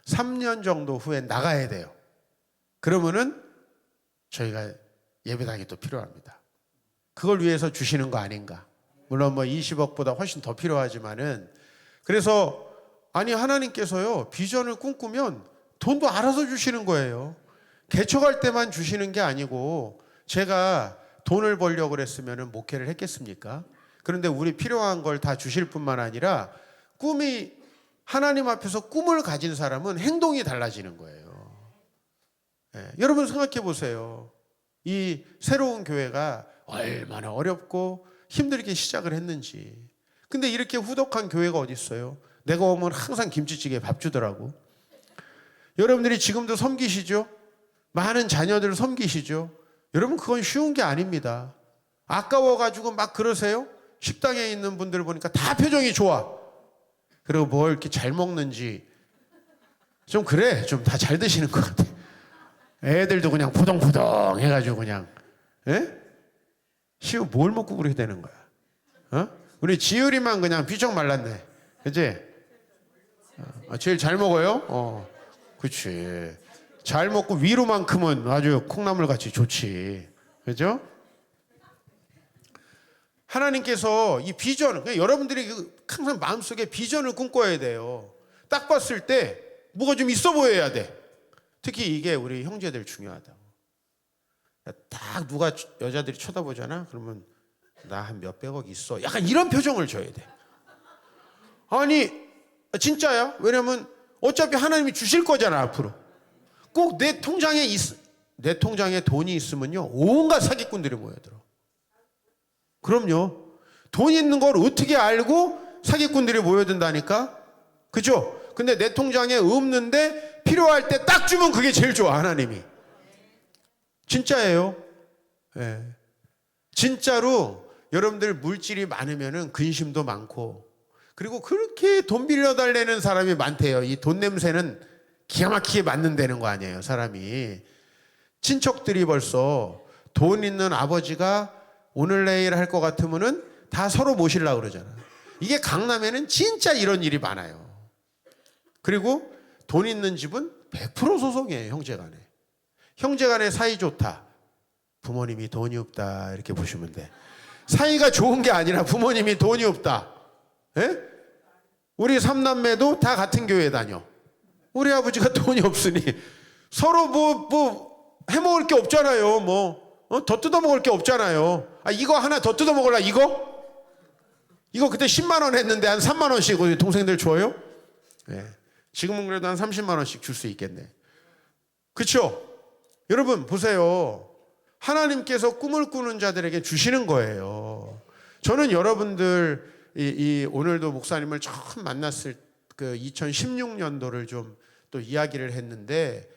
3년 정도 후에 나가야 돼요. 그러면은 저희가 예배당이 또 필요합니다. 그걸 위해서 주시는 거 아닌가. 물론 뭐 20억보다 훨씬 더 필요하지만은 그래서 아니 하나님께서요 비전을 꿈꾸면 돈도 알아서 주시는 거예요. 개척할 때만 주시는 게 아니고 제가 돈을 벌려고 그랬으면 목회를 했겠습니까? 그런데 우리 필요한 걸 다 주실 뿐만 아니라 꿈이 하나님 앞에서 꿈을 가진 사람은 행동이 달라지는 거예요. 여러분 생각해 보세요. 이 새로운 교회가 얼마나 어렵고 힘들게 시작을 했는지. 근데 이렇게 후덕한 교회가 어디 있어요? 내가 오면 항상 김치찌개 밥 주더라고. 여러분들이 지금도 섬기시죠? 많은 자녀들 섬기시죠? 여러분 그건 쉬운 게 아닙니다. 아까워가지고 막 그러세요? 식당에 있는 분들 보니까 다 표정이 좋아. 그리고 뭘 이렇게 잘 먹는지 좀 그래. 좀 다 잘 드시는 것 같아. 애들도 그냥 포동포동 해가지고 그냥 시우 뭘 먹고 그렇게 되는 거야? 우리 지율이만 그냥 비쩍 말랐네. 그치? 제일 잘 먹어요? 그치. 잘 먹고 위로만큼은 아주 콩나물같이 좋지. 그죠? 하나님께서 이 비전, 여러분들이 항상 마음속에 비전을 꿈꿔야 돼요. 딱 봤을 때 뭐가 좀 있어 보여야 돼. 특히 이게 우리 형제들 중요하다고. 딱 누가 여자들이 쳐다보잖아. 그러면 나 한 몇백억 있어. 약간 이런 표정을 줘야 돼. 아니 진짜야. 왜냐면 어차피 하나님이 주실 거잖아 앞으로. 꼭 내 통장에 돈이 있으면요 온갖 사기꾼들이 모여들어. 그럼요. 돈 있는 걸 어떻게 알고 사기꾼들이 모여든다니까. 그죠? 근데 내 통장에 없는데 필요할 때 딱 주면 그게 제일 좋아 하나님이. 진짜예요. 진짜로 여러분들 물질이 많으면은 근심도 많고 그리고 그렇게 돈 빌려달라는 사람이 많대요. 이 돈 냄새는 기가 막히게 맡는다는 거 아니에요 사람이. 친척들이 벌써 돈 있는 아버지가 오늘 내일 할 것 같으면은 다 서로 모시려고 그러잖아. 이게 강남에는 진짜 이런 일이 많아요. 그리고 돈 있는 집은 100% 소송이에요. 형제간에. 형제간에 사이 좋다. 부모님이 돈이 없다 이렇게 보시면 돼. 사이가 좋은 게 아니라 부모님이 돈이 없다. 우리 삼남매도 다 같은 교회 다녀. 우리 아버지가 돈이 없으니 서로 뭐 해먹을 게 없잖아요. 더 뜯어먹을 게 없잖아요. 이거 하나 더 뜯어먹을라 이거 그때 10만 원 했는데 한 3만 원씩 우리 동생들 줘요? 지금은 그래도 한 30만 원씩 줄 수 있겠네. 그렇죠? 여러분 보세요. 하나님께서 꿈을 꾸는 자들에게 주시는 거예요. 저는 여러분들 오늘도 목사님을 처음 만났을 그 2016년도를 좀 또 이야기를 했는데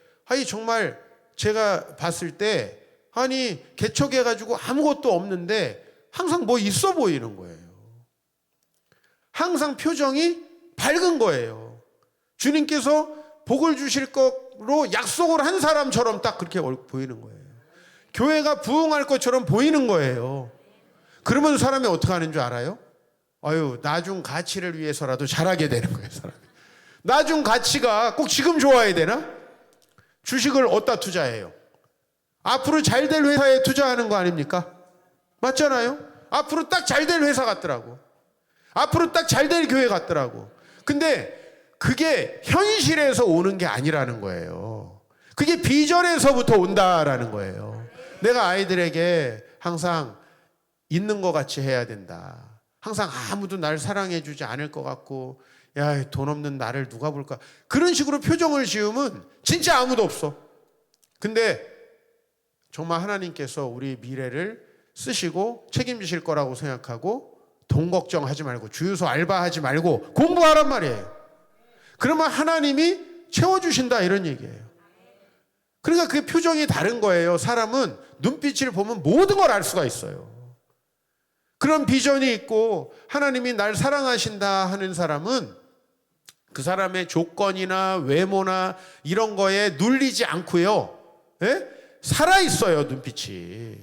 정말 제가 봤을 때 개척해가지고 아무것도 없는데 항상 뭐 있어 보이는 거예요. 항상 표정이 밝은 거예요. 주님께서 복을 주실 거로 약속을 한 사람처럼 딱 그렇게 보이는 거예요. 교회가 부흥할 것처럼 보이는 거예요. 그러면 사람이 어떻게 하는 줄 알아요? 나중 가치를 위해서라도 잘하게 되는 거예요. 사람이. 나중 가치가 꼭 지금 좋아야 되나? 주식을 어디다 투자해요? 앞으로 잘 될 회사에 투자하는 거 아닙니까? 맞잖아요. 앞으로 딱 잘 될 회사 같더라고. 앞으로 딱 잘 될 교회 같더라고. 근데 그게 현실에서 오는 게 아니라는 거예요. 그게 비전에서부터 온다라는 거예요. 내가 아이들에게 항상 있는 것 같이 해야 된다. 항상 아무도 날 사랑해 주지 않을 것 같고 야, 돈 없는 나를 누가 볼까? 그런 식으로 표정을 지으면 진짜 아무도 없어. 근데 정말 하나님께서 우리 미래를 쓰시고 책임지실 거라고 생각하고 돈 걱정하지 말고 주유소 알바하지 말고 공부하란 말이에요. 그러면 하나님이 채워주신다 이런 얘기예요. 그러니까 그 표정이 다른 거예요. 사람은 눈빛을 보면 모든 걸 알 수가 있어요. 그런 비전이 있고 하나님이 날 사랑하신다 하는 사람은 그 사람의 조건이나 외모나 이런 거에 눌리지 않고요. 예? 살아있어요, 눈빛이.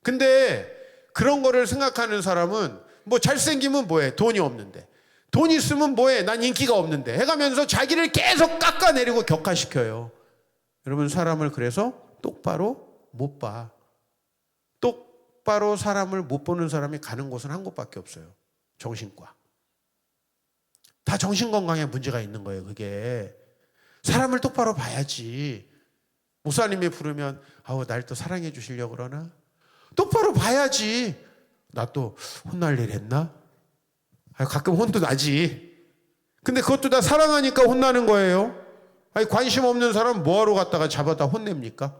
근데 그런 거를 생각하는 사람은 뭐 잘생기면 뭐해? 돈이 없는데. 돈 있으면 뭐해? 난 인기가 없는데. 해가면서 자기를 계속 깎아내리고 격화시켜요. 여러분, 사람을 그래서 똑바로 못 봐. 똑바로 사람을 못 보는 사람이 가는 곳은 한 곳밖에 없어요. 정신과. 다 정신건강에 문제가 있는 거예요, 그게. 사람을 똑바로 봐야지. 목사님이 부르면 아우 날 또 사랑해 주시려고 그러나? 똑바로 봐야지. 나 또 혼날 일 했나? 가끔 혼도 나지. 근데 그것도 다 사랑하니까 혼나는 거예요. 아니, 관심 없는 사람 뭐하러 갔다가 잡아다 혼냅니까?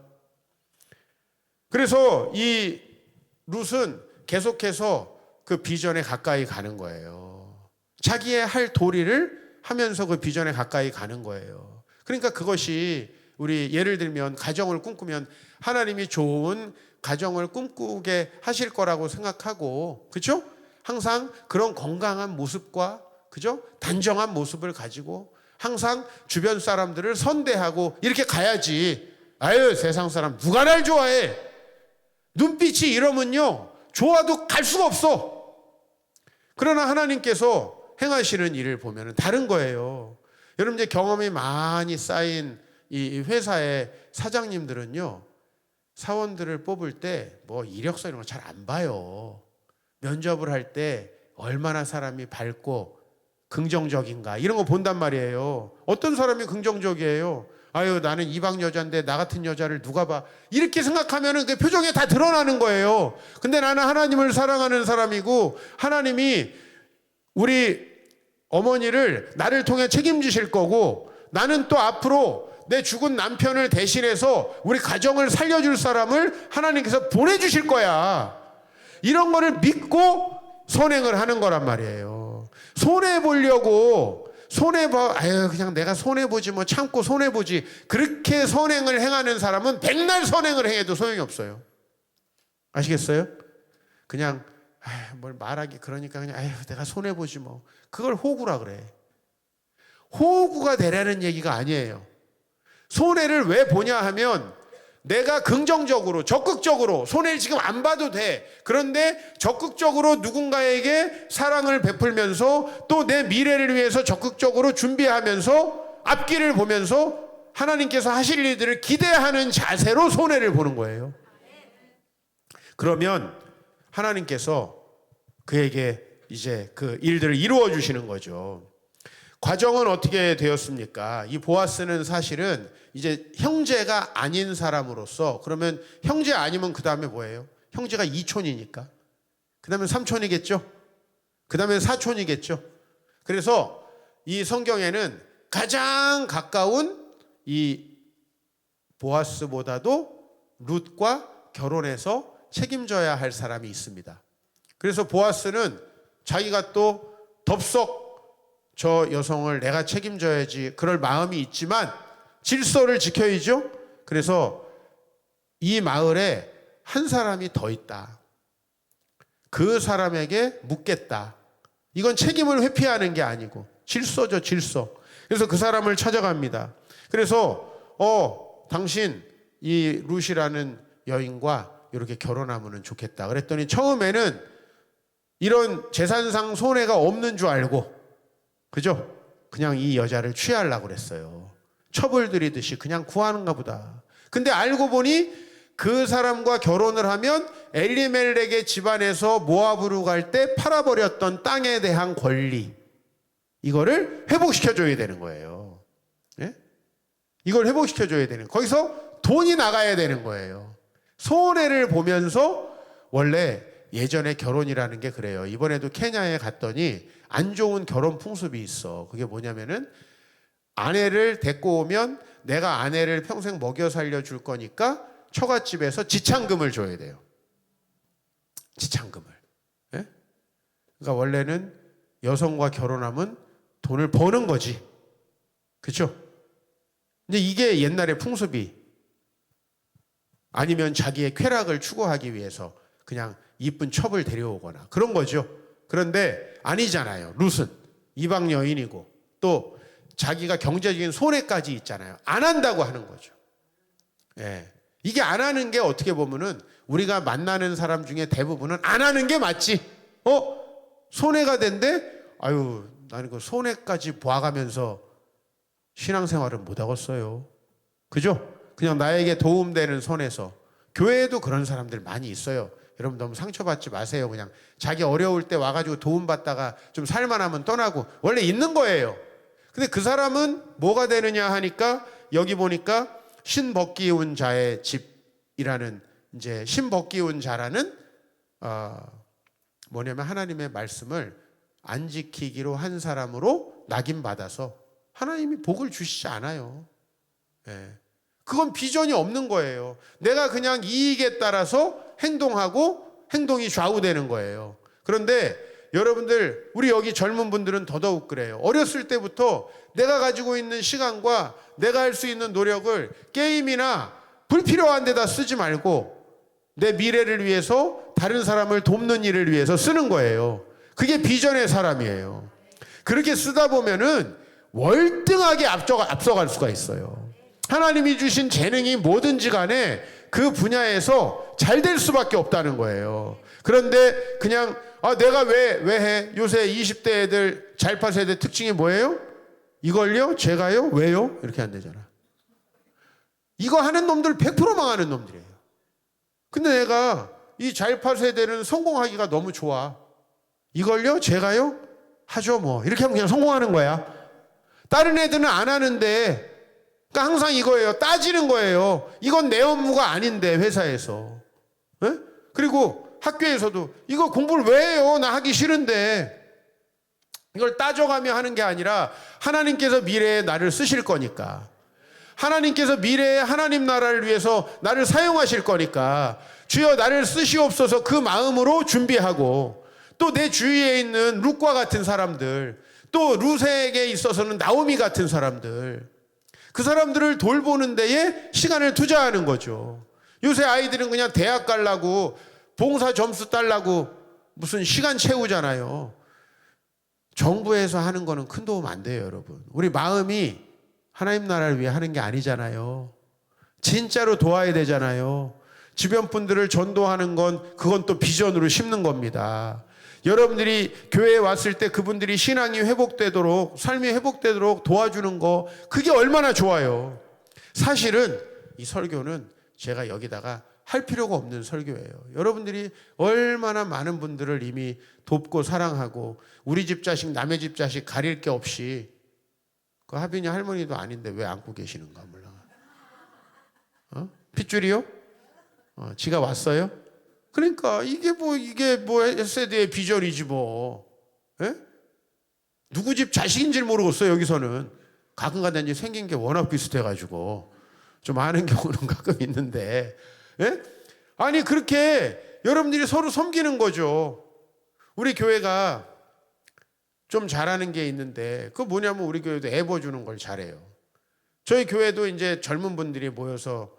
그래서 이 룻은 계속해서 그 비전에 가까이 가는 거예요. 자기의 할 도리를 하면서 그 비전에 가까이 가는 거예요. 그러니까 그것이 우리 예를 들면 가정을 꿈꾸면 하나님이 좋은 가정을 꿈꾸게 하실 거라고 생각하고, 그렇죠? 항상 그런 건강한 모습과, 그죠? 단정한 모습을 가지고 항상 주변 사람들을 선대하고 이렇게 가야지. 아유, 세상 사람 누가 날 좋아해? 눈빛이 이러면요 좋아도 갈 수가 없어. 그러나 하나님께서 행하시는 일을 보면 다른 거예요. 여러분, 이제 경험이 많이 쌓인 이 회사의 사장님들은요, 사원들을 뽑을 때 뭐 이력서 이런 거 잘 안 봐요. 면접을 할 때 얼마나 사람이 밝고 긍정적인가 이런 거 본단 말이에요. 어떤 사람이 긍정적이에요? 아유, 나는 이방 여자인데 나 같은 여자를 누가 봐? 이렇게 생각하면은 그 표정에 다 드러나는 거예요. 근데 나는 하나님을 사랑하는 사람이고 하나님이 우리 어머니를 나를 통해 책임지실 거고 나는 또 앞으로 내 죽은 남편을 대신해서 우리 가정을 살려줄 사람을 하나님께서 보내주실 거야. 이런 거를 믿고 선행을 하는 거란 말이에요. 손해보려고 아유, 그냥 내가 손해보지 뭐 참고 손해보지. 그렇게 선행을 행하는 사람은 백날 선행을 행해도 소용이 없어요. 아시겠어요? 그냥 아유, 뭘 말하기 그러니까 그냥 아유, 내가 손해보지 뭐. 그걸 호구라 그래. 호구가 되라는 얘기가 아니에요. 손해를 왜 보냐 하면 내가 긍정적으로 적극적으로 손해를 지금 안 봐도 돼. 그런데 적극적으로 누군가에게 사랑을 베풀면서 또 내 미래를 위해서 적극적으로 준비하면서 앞길을 보면서 하나님께서 하실 일들을 기대하는 자세로 손해를 보는 거예요. 그러면 하나님께서 그에게 이제 그 일들을 이루어 주시는 거죠. 과정은 어떻게 되었습니까? 이 보아스는 사실은 이제 형제가 아닌 사람으로서, 그러면 형제 아니면 그 다음에 뭐예요? 형제가 이촌이니까 그 다음에 삼촌이겠죠? 그 다음에 사촌이겠죠? 그래서 이 성경에는 가장 가까운 이 보아스보다도 룻과 결혼해서 책임져야 할 사람이 있습니다. 그래서 보아스는 자기가 또 덥석 저 여성을 내가 책임져야지 그럴 마음이 있지만 질서를 지켜야죠. 그래서 이 마을에 한 사람이 더 있다. 그 사람에게 묻겠다. 이건 책임을 회피하는 게 아니고 질서죠, 질서. 그래서 그 사람을 찾아갑니다. 그래서 당신 이 룻이라는 여인과 이렇게 결혼하면 좋겠다. 그랬더니 처음에는 이런 재산상 손해가 없는 줄 알고, 그죠? 그냥 이 여자를 취하려고 그랬어요. 첩을 들이듯이 그냥 구하는가 보다. 근데 알고 보니 그 사람과 결혼을 하면 엘리멜렉의 집안에서 모압으로 갈 때 팔아버렸던 땅에 대한 권리, 이거를 회복시켜줘야 되는 거예요. 예? 이걸 회복시켜줘야 되는, 거기서 돈이 나가야 되는 거예요. 손해를 보면서, 원래 예전에 결혼이라는 게 그래요. 이번에도 케냐에 갔더니 안 좋은 결혼 풍습이 있어. 그게 뭐냐면은 아내를 데리고 오면 내가 아내를 평생 먹여 살려줄 거니까 처갓집에서 지참금을 줘야 돼요. 지참금을. 예? 그러니까 원래는 여성과 결혼하면 돈을 버는 거지. 그렇죠? 근데 이게 옛날의 풍습이, 아니면 자기의 쾌락을 추구하기 위해서 그냥 이쁜 첩을 데려오거나 그런 거죠. 그런데 아니잖아요. 룻은 이방 여인이고 또 자기가 경제적인 손해까지 있잖아요. 안 한다고 하는 거죠. 예. 이게 안 하는 게 어떻게 보면은 우리가 만나는 사람 중에 대부분은 안 하는 게 맞지. 손해가 된대? 아유, 나는 그 손해까지 봐가면서 신앙생활은 못 하겠어요. 그죠? 그냥 나에게 도움되는 선에서. 교회에도 그런 사람들 많이 있어요. 여러분 너무 상처받지 마세요. 그냥 자기 어려울 때 와가지고 도움받다가 좀 살만하면 떠나고, 원래 있는 거예요. 근데 그 사람은 뭐가 되느냐 하니까 여기 보니까 신벗기운 자의 집이라는, 이제 신벗기운 자라는 뭐냐면 하나님의 말씀을 안 지키기로 한 사람으로 낙인받아서 하나님이 복을 주시지 않아요. 예. 그건 비전이 없는 거예요. 내가 그냥 이익에 따라서 행동하고 행동이 좌우되는 거예요. 그런데 여러분들, 우리 여기 젊은 분들은 더더욱 그래요. 어렸을 때부터 내가 가지고 있는 시간과 내가 할 수 있는 노력을 게임이나 불필요한 데다 쓰지 말고 내 미래를 위해서, 다른 사람을 돕는 일을 위해서 쓰는 거예요. 그게 비전의 사람이에요. 그렇게 쓰다 보면은 월등하게 앞서갈 수가 있어요. 하나님이 주신 재능이 뭐든지 간에 그 분야에서 잘 될 수밖에 없다는 거예요. 그런데 그냥 내가 왜 해? 요새 20대 애들, 잘파 세대 특징이 뭐예요? 이걸요? 제가요? 왜요? 이렇게 안 되잖아. 이거 하는 놈들 100% 망하는 놈들이에요. 근데 내가 이 잘파 세대는 성공하기가 너무 좋아. 이걸요? 제가요? 하죠 뭐. 이렇게 하면 그냥 성공하는 거야. 다른 애들은 안 하는데, 그러니까 항상 이거예요. 따지는 거예요. 이건 내 업무가 아닌데, 회사에서. 에? 그리고 학교에서도 이거 공부를 왜 해요? 나 하기 싫은데. 이걸 따져가며 하는 게 아니라 하나님께서 미래에 나를 쓰실 거니까, 하나님께서 미래에 하나님 나라를 위해서 나를 사용하실 거니까 주여 나를 쓰시옵소서, 그 마음으로 준비하고, 또 내 주위에 있는 룻과 같은 사람들, 또 룻에게 있어서는 나오미 같은 사람들, 그 사람들을 돌보는 데에 시간을 투자하는 거죠. 요새 아이들은 그냥 대학 가려고, 봉사 점수 따려고 무슨 시간 채우잖아요. 정부에서 하는 거는 큰 도움 안 돼요, 여러분. 우리 마음이 하나님 나라를 위해 하는 게 아니잖아요. 진짜로 도와야 되잖아요. 주변 분들을 전도하는 건, 그건 또 비전으로 심는 겁니다. 여러분들이 교회에 왔을 때 그분들이 신앙이 회복되도록, 삶이 회복되도록 도와주는 거, 그게 얼마나 좋아요. 사실은 이 설교는 제가 여기다가 할 필요가 없는 설교예요. 여러분들이 얼마나 많은 분들을 이미 돕고 사랑하고, 우리 집 자식 남의 집 자식 가릴 게 없이, 그 하빈이 할머니도 아닌데 왜 안고 계시는가 몰라. 핏줄이요? 지가 왔어요? 그러니까 이게 뭐 세대의 비전이지 뭐. 에? 누구 집 자식인지 모르겠어요. 여기서는 가끔가다 이제 생긴 게 워낙 비슷해가지고 좀 아는 경우는 가끔 있는데, 에? 아니 그렇게 여러분들이 서로 섬기는 거죠. 우리 교회가 좀 잘하는 게 있는데, 그거 뭐냐면 우리 교회도 애 봐주는 걸 잘해요. 저희 교회도 이제 젊은 분들이 모여서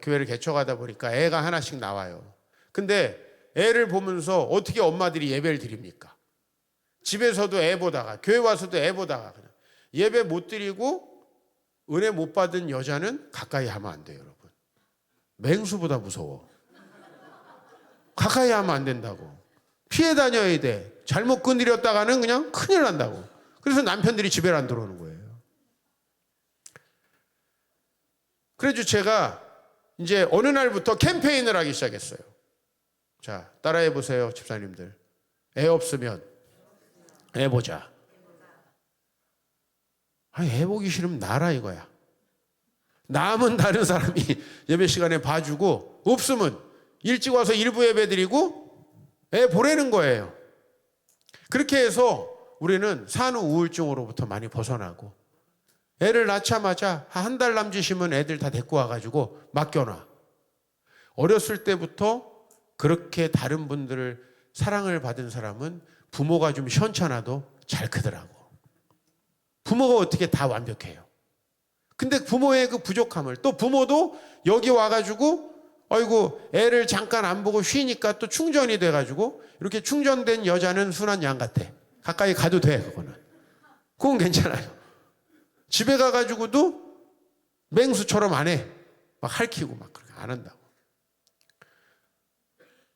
교회를 개척하다 보니까 애가 하나씩 나와요. 근데 애를 보면서 어떻게 엄마들이 예배를 드립니까? 집에서도 애 보다가, 교회 와서도 애 보다가, 그냥 예배 못 드리고 은혜 못 받은 여자는 가까이 하면 안 돼요, 여러분. 맹수보다 무서워. 가까이 하면 안 된다고. 피해 다녀야 돼. 잘못 건드렸다가는 그냥 큰일 난다고. 그래서 남편들이 집에 안 들어오는 거예요. 그래서 제가 이제 어느 날부터 캠페인을 하기 시작했어요. 자, 따라해 보세요, 집사님들. 애 없으면 애 보자. 아니, 애 보기 싫으면 나라 이거야. 남은 다른 사람이 예배 시간에 봐주고, 없으면 일찍 와서 일부 예배 드리고 애 보내는 거예요. 그렇게 해서 우리는 산후 우울증으로부터 많이 벗어나고, 애를 낳자마자 한 달 남짓이면 애들 다 데리고 와가지고 맡겨놔. 어렸을 때부터 그렇게 다른 분들을 사랑을 받은 사람은 부모가 좀 시원찮아도 잘 크더라고. 부모가 어떻게 다 완벽해요. 근데 부모의 그 부족함을, 또 부모도 여기 와가지고 아이고 애를 잠깐 안 보고 쉬니까 또 충전이 돼가지고 이렇게 충전된 여자는 순한 양 같아. 가까이 가도 돼. 그건 괜찮아요. 집에 가가지고도 맹수처럼 안 해. 막 핥히고 막 그렇게 안 한다고.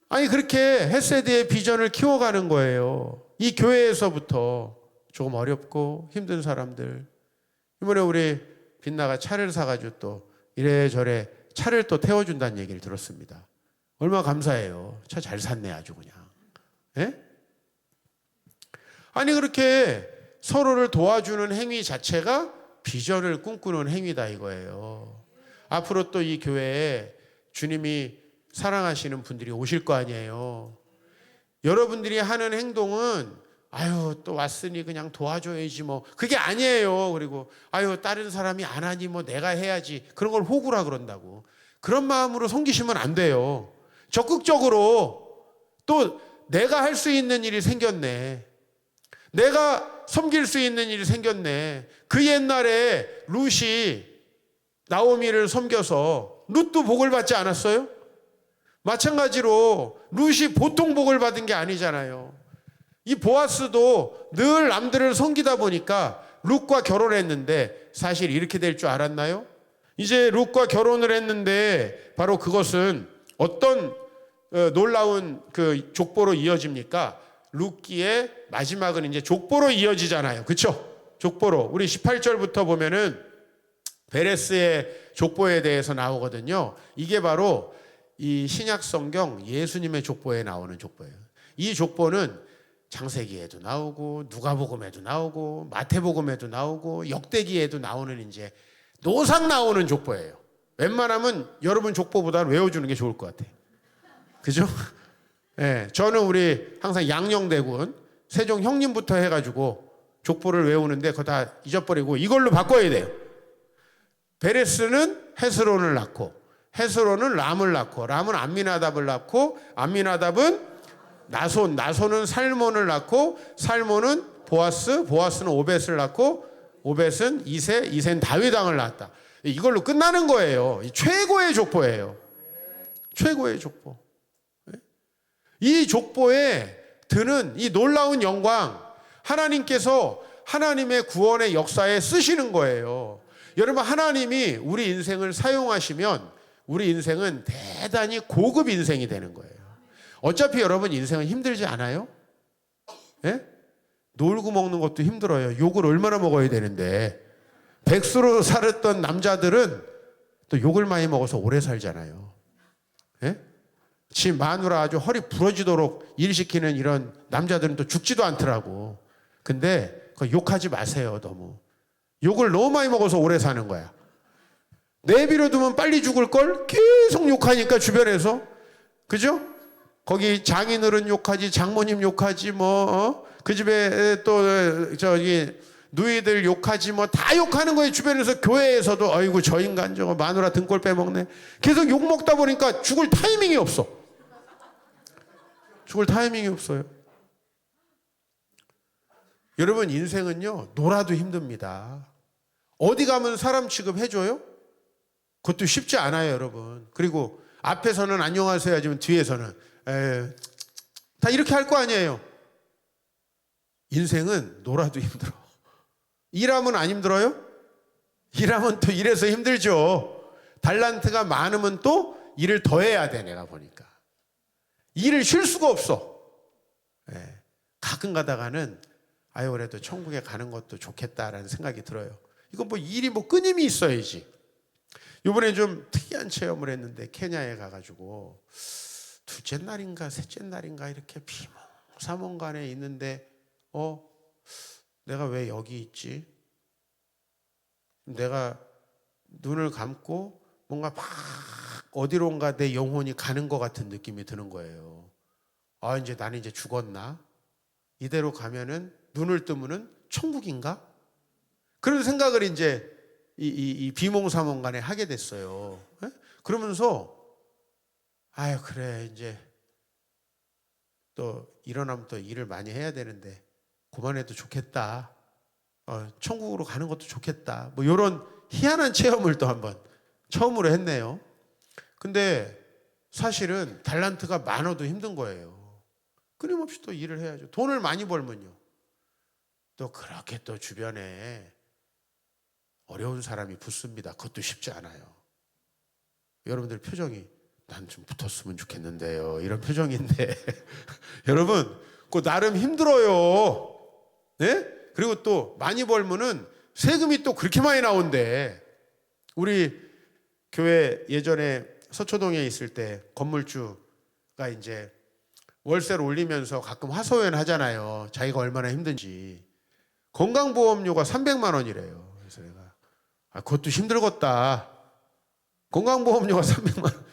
아니 그렇게 헤세드의 비전을 키워가는 거예요. 이 교회에서부터. 조금 어렵고 힘든 사람들. 이번에 우리 빛나가 차를 사가지고 또 이래저래 차를 또 태워준다는 얘기를 들었습니다. 얼마나 감사해요. 차 잘 샀네 아주 그냥. 예? 아니 그렇게 서로를 도와주는 행위 자체가 비전을 꿈꾸는 행위다 이거예요. 앞으로 또 이 교회에 주님이 사랑하시는 분들이 오실 거 아니에요. 여러분들이 하는 행동은 아유 또 왔으니 그냥 도와줘야지 뭐 그게 아니에요. 그리고 아유 다른 사람이 안 하니 뭐 내가 해야지 그런 걸 호구라 그런다고. 그런 마음으로 섬기시면 안 돼요. 적극적으로 또 내가 할 수 있는 일이 생겼네. 내가 섬길 수 있는 일이 생겼네. 그 옛날에 룻이 나오미를 섬겨서 룻도 복을 받지 않았어요? 마찬가지로 룻이 보통 복을 받은 게 아니잖아요. 이 보아스도 늘 남들을 섬기다 보니까 룻과 결혼했는데 사실 이렇게 될 줄 알았나요? 이제 룻과 결혼을 했는데 바로 그것은 어떤 놀라운 그 족보로 이어집니까? 룻기의 마지막은 이제 족보로 이어지잖아요. 그렇죠? 족보로. 우리 18절부터 보면은 베레스의 족보에 대해서 나오거든요. 이게 바로 이 신약 성경 예수님의 족보에 나오는 족보예요. 이 족보는 창세기에도 나오고 누가복음에도 나오고 마태복음에도 나오고 역대기에도 나오는 이제 노상 나오는 족보예요. 웬만하면 여러분 족보보다는 외워주는 게 좋을 것 같아요. 그죠? 네, 저는 우리 항상 양녕대군 세종 형님부터 해가지고 족보를 외우는데 그거 다 잊어버리고 이걸로 바꿔야 돼요. 베레스는 헤스론을 낳고 헤스론은 람을 낳고 람은 암미나답을 낳고 암미나답은 나손은 살몬을 낳고 살몬은 보아스, 보아스는 오벳을 낳고 오벳은 이세, 이세는 다윗 왕을 낳았다. 이걸로 끝나는 거예요. 최고의 족보예요. 최고의 족보. 이 족보에 드는 이 놀라운 영광 하나님께서 하나님의 구원의 역사에 쓰시는 거예요. 여러분 하나님이 우리 인생을 사용하시면 우리 인생은 대단히 고급 인생이 되는 거예요. 어차피 여러분 인생은 힘들지 않아요? 예? 놀고 먹는 것도 힘들어요. 욕을 얼마나 먹어야 되는데 백수로 살았던 남자들은 또 욕을 많이 먹어서 오래 살잖아요. 예? 지 마누라 아주 허리 부러지도록 일시키는 이런 남자들은 또 죽지도 않더라고. 근데 욕하지 마세요. 너무 욕을 너무 많이 먹어서 오래 사는 거야. 내비로 두면 빨리 죽을 걸 계속 욕하니까 주변에서. 그죠? 거기 장인어른 욕하지, 장모님 욕하지, 그 집에 또 저기 누이들 욕하지, 다 욕하는 거예요. 주변에서 교회에서도 아이고 저 인간 저거 마누라 등골 빼먹네. 계속 욕 먹다 보니까 죽을 타이밍이 없어. 죽을 타이밍이 없어요. 여러분 인생은요 놀아도 힘듭니다. 어디 가면 사람 취급해줘요? 그것도 쉽지 않아요, 여러분. 그리고 앞에서는 안녕하세요 하지만 뒤에서는 다 이렇게 할 거 아니에요. 인생은 놀아도 힘들어. 일하면 안 힘들어요? 일하면 또 일해서 힘들죠. 달란트가 많으면 또 일을 더 해야 돼. 내가 보니까 일을 쉴 수가 없어. 가끔 가다가는 아유 그래도 천국에 가는 것도 좋겠다라는 생각이 들어요. 이거 일이 끊임이 있어야지. 이번에 좀 특이한 체험을 했는데 케냐에 가가지고 둘째 날인가 셋째 날인가 이렇게 비몽사몽간에 있는데 내가 왜 여기 있지? 내가 눈을 감고 뭔가 막 어디론가 내 영혼이 가는 것 같은 느낌이 드는 거예요. 이제 나는 이제 죽었나? 이대로 가면은 눈을 뜨면은 천국인가? 그런 생각을 이제 이 비몽사몽간에 하게 됐어요. 예? 그러면서 아유 그래 이제 또 일어나면 또 일을 많이 해야 되는데 그만해도 좋겠다. 천국으로 가는 것도 좋겠다. 뭐 이런 희한한 체험을 또 한번 처음으로 했네요. 근데 사실은 달란트가 많아도 힘든 거예요. 끊임없이 또 일을 해야죠. 돈을 많이 벌면요. 또 그렇게 또 주변에 어려운 사람이 붙습니다. 그것도 쉽지 않아요. 여러분들 표정이 난 좀 붙었으면 좋겠는데요. 이런 표정인데 여러분 그 나름 힘들어요. 네? 그리고 또 많이 벌면은 세금이 또 그렇게 많이 나온대. 우리 교회 예전에 서초동에 있을 때 건물주가 이제 월세를 올리면서 가끔 하소연 하잖아요. 자기가 얼마나 힘든지. 건강보험료가 300만 원이래요. 그래서 내가 그것도 힘들겠다. 건강보험료가 300만 원.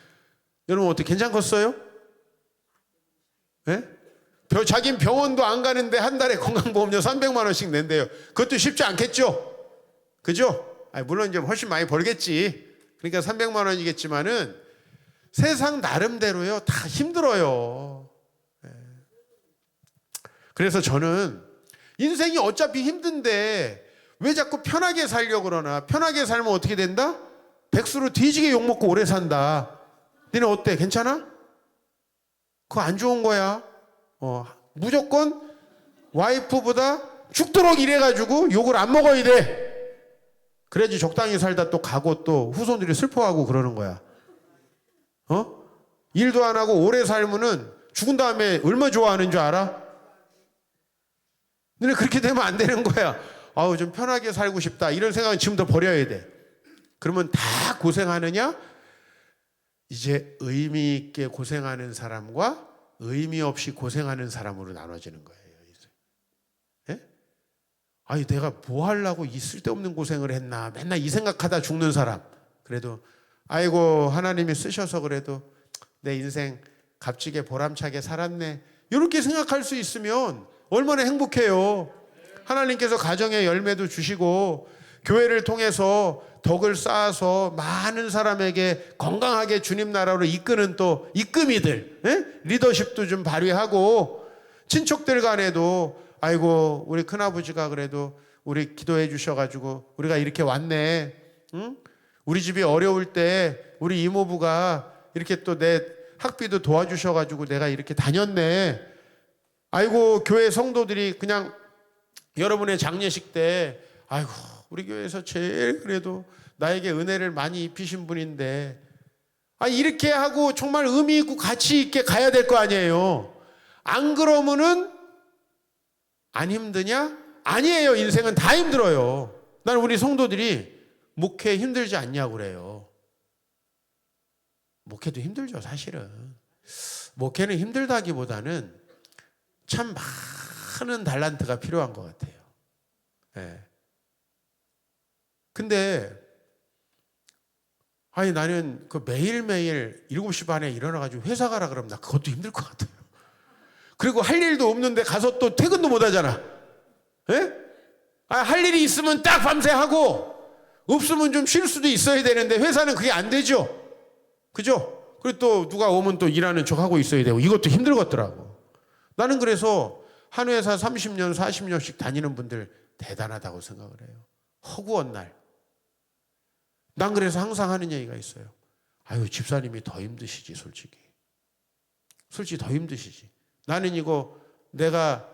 여러분 어떻게 괜찮겠어요? 네? 자긴 병원도 안 가는데 한 달에 건강보험료 300만 원씩 낸대요. 그것도 쉽지 않겠죠? 그죠? 물론 이제 훨씬 많이 벌겠지. 그러니까 300만 원이겠지만은 세상 나름대로요. 다 힘들어요. 그래서 저는 인생이 어차피 힘든데 왜 자꾸 편하게 살려고 그러나. 편하게 살면 어떻게 된다? 백수로 뒤지게 욕먹고 오래 산다. 너네 어때? 괜찮아? 그거 안 좋은 거야. 무조건 와이프보다 죽도록 일해가지고 욕을 안 먹어야 돼. 그래야지 적당히 살다 또 가고 또 후손들이 슬퍼하고 그러는 거야. 일도 안 하고 오래 살면은 죽은 다음에 얼마 좋아하는 줄 알아? 너네 그렇게 되면 안 되는 거야. 아우 좀 편하게 살고 싶다. 이런 생각은 지금부터 버려야 돼. 그러면 다 고생하느냐? 이제 의미 있게 고생하는 사람과 의미 없이 고생하는 사람으로 나눠지는 거예요. 예? 아니 내가 뭐 하려고 이 쓸데없는 고생을 했나. 맨날 이 생각하다 죽는 사람. 그래도 아이고 하나님이 쓰셔서 그래도 내 인생 값지게 보람차게 살았네. 이렇게 생각할 수 있으면 얼마나 행복해요. 하나님께서 가정의 열매도 주시고 교회를 통해서 덕을 쌓아서 많은 사람에게 건강하게 주님 나라로 이끄는 또 이끄미들, 리더십도 좀 발휘하고 친척들 간에도 아이고 우리 큰아버지가 그래도 우리 기도해 주셔가지고 우리가 이렇게 왔네. 응? 우리 집이 어려울 때 우리 이모부가 이렇게 또 내 학비도 도와주셔가지고 내가 이렇게 다녔네. 아이고 교회 성도들이 그냥 여러분의 장례식 때 아이고 우리 교회에서 제일 그래도 나에게 은혜를 많이 입히신 분인데 이렇게 하고 정말 의미 있고 가치 있게 가야 될 거 아니에요. 안 그러면은 안 힘드냐? 아니에요. 인생은 다 힘들어요. 나는 우리 성도들이 목회 힘들지 않냐고 그래요. 목회도 힘들죠 사실은. 목회는 힘들다기보다는 참 많은 달란트가 필요한 것 같아요. 네. 근데 나는 그 매일매일 7시 반에 일어나가지고 회사 가라 그러면 나 그것도 힘들 것 같아요. 그리고 할 일도 없는데 가서 또 퇴근도 못 하잖아. 예? 할 일이 있으면 딱 밤새 하고 없으면 좀 쉴 수도 있어야 되는데 회사는 그게 안 되죠. 그죠? 그리고 또 누가 오면 또 일하는 척 하고 있어야 되고 이것도 힘들겠더라고. 나는 그래서 한 회사 30년, 40년씩 다니는 분들 대단하다고 생각을 해요. 허구한 날. 난 그래서 항상 하는 얘기가 있어요. 아유, 집사님이 더 힘드시지, 솔직히. 솔직히 더 힘드시지. 나는 이거 내가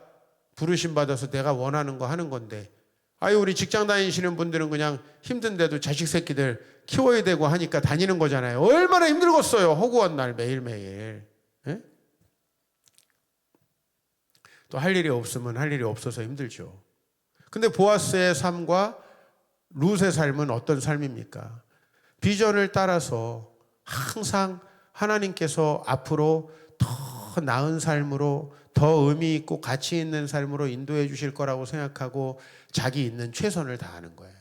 부르심 받아서 내가 원하는 거 하는 건데, 아유, 우리 직장 다니시는 분들은 그냥 힘든데도 자식 새끼들 키워야 되고 하니까 다니는 거잖아요. 얼마나 힘들겠어요. 허구한 날 매일매일. 예? 또 할 일이 없으면 할 일이 없어서 힘들죠. 근데 보아스의 삶과 룻의 삶은 어떤 삶입니까? 비전을 따라서 항상 하나님께서 앞으로 더 나은 삶으로, 더 의미 있고 가치 있는 삶으로 인도해 주실 거라고 생각하고 자기 있는 최선을 다하는 거예요.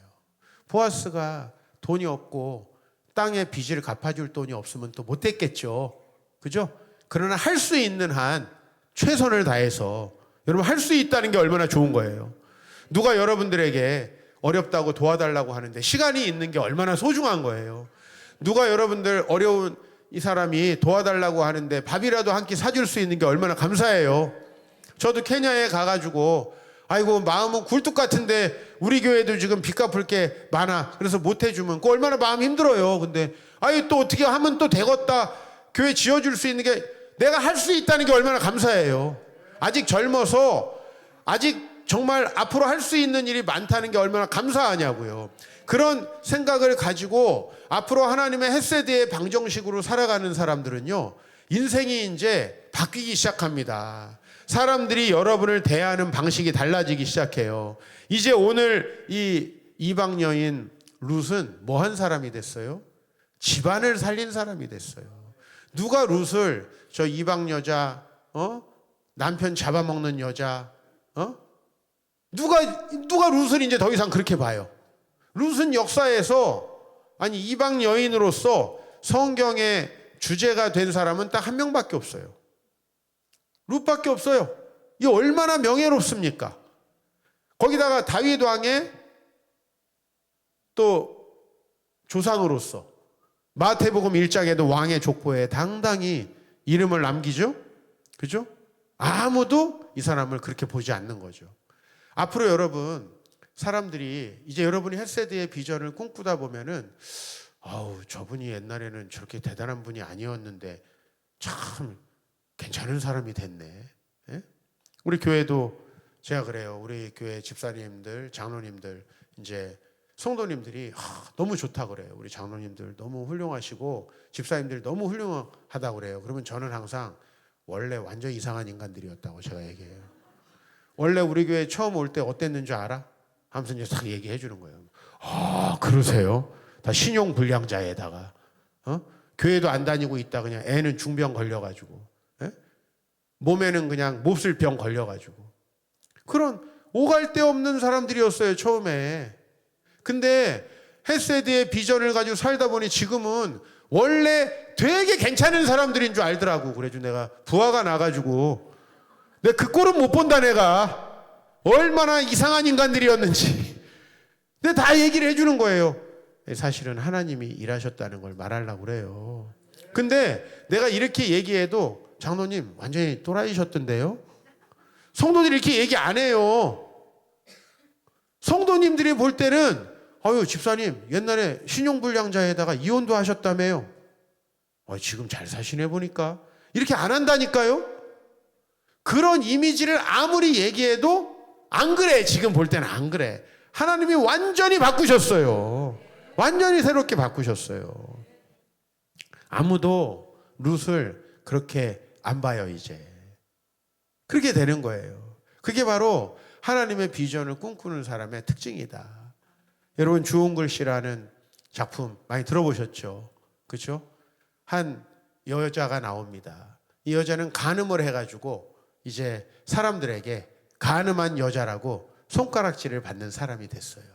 보아스가 돈이 없고 땅에 빚을 갚아줄 돈이 없으면 또 못 됐겠죠. 그죠? 그러나 할 수 있는 한 최선을 다해서, 여러분 할 수 있다는 게 얼마나 좋은 거예요. 누가 여러분들에게 어렵다고 도와달라고 하는데 시간이 있는 게 얼마나 소중한 거예요. 누가 여러분들 어려운 이 사람이 도와달라고 하는데 밥이라도 한 끼 사줄 수 있는 게 얼마나 감사해요. 저도 케냐에 가가지고 아이고 마음은 굴뚝 같은데 우리 교회도 지금 빚 갚을 게 많아. 그래서 못 해주면 그 얼마나 마음 힘들어요. 근데 아이 또 어떻게 하면 또 되겠다. 교회 지어줄 수 있는 게 내가 할 수 있다는 게 얼마나 감사해요. 아직 젊어서 아직 정말 앞으로 할 수 있는 일이 많다는 게 얼마나 감사하냐고요. 그런 생각을 가지고 앞으로 하나님의 헤세드의 방정식으로 살아가는 사람들은요, 인생이 이제 바뀌기 시작합니다. 사람들이 여러분을 대하는 방식이 달라지기 시작해요. 이제 오늘 이 이방 여인 룻은 뭐 한 사람이 됐어요? 집안을 살린 사람이 됐어요. 누가 룻을 저 이방 여자, 남편 잡아먹는 여자, 누가 룻을 이제 더 이상 그렇게 봐요? 룻은 역사에서 아니 이방 여인으로서 성경의 주제가 된 사람은 딱 한 명밖에 없어요. 룻밖에 없어요. 이 얼마나 명예롭습니까? 거기다가 다윗 왕의 또 조상으로서 마태복음 1장에도 왕의 족보에 당당히 이름을 남기죠. 그죠? 아무도 이 사람을 그렇게 보지 않는 거죠. 앞으로 여러분 사람들이 이제 여러분이 헤세드의 비전을 꿈꾸다 보면은 아우 저분이 옛날에는 저렇게 대단한 분이 아니었는데 참 괜찮은 사람이 됐네. 예? 우리 교회도 제가 그래요. 우리 교회 집사님들, 장로님들, 이제 성도님들이 너무 좋다 그래요. 우리 장로님들 너무 훌륭하시고 집사님들 너무 훌륭하다 그래요. 그러면 저는 항상 원래 완전 이상한 인간들이었다고 제가 얘기해요. 원래 우리 교회 처음 올 때 어땠는 줄 알아? 하면서 이제 싹 얘기해 주는 거예요. 아, 그러세요? 다 신용불량자에다가 교회도 안 다니고 있다 그냥 애는 중병 걸려가지고 몸에는 그냥 몹쓸 병 걸려가지고 그런 오갈 데 없는 사람들이었어요 처음에. 근데 헤세드의 비전을 가지고 살다 보니 지금은 원래 되게 괜찮은 사람들인 줄 알더라고. 그래가지고 내가 부하가 나가지고 내가 그 꼴은 못 본다. 내가 얼마나 이상한 인간들이었는지 근데 다 얘기를 해주는 거예요. 사실은 하나님이 일하셨다는 걸 말하려고 그래요. 근데 내가 이렇게 얘기해도 장로님 완전히 또라이셨던데요. 성도들이 이렇게 얘기 안 해요. 성도님들이 볼 때는 아유 집사님 옛날에 신용불량자에다가 이혼도 하셨다며요. 지금 잘 사시네 보니까. 이렇게 안 한다니까요. 그런 이미지를 아무리 얘기해도 안 그래. 지금 볼 때는 안 그래. 하나님이 완전히 바꾸셨어요. 완전히 새롭게 바꾸셨어요. 아무도 룻을 그렇게 안 봐요 이제. 그렇게 되는 거예요. 그게 바로 하나님의 비전을 꿈꾸는 사람의 특징이다. 여러분 주홍글 씨라는 작품 많이 들어보셨죠? 그렇죠? 한 여자가 나옵니다. 이 여자는 간음을 해가지고 이제 사람들에게 간음한 여자라고 손가락질을 받는 사람이 됐어요.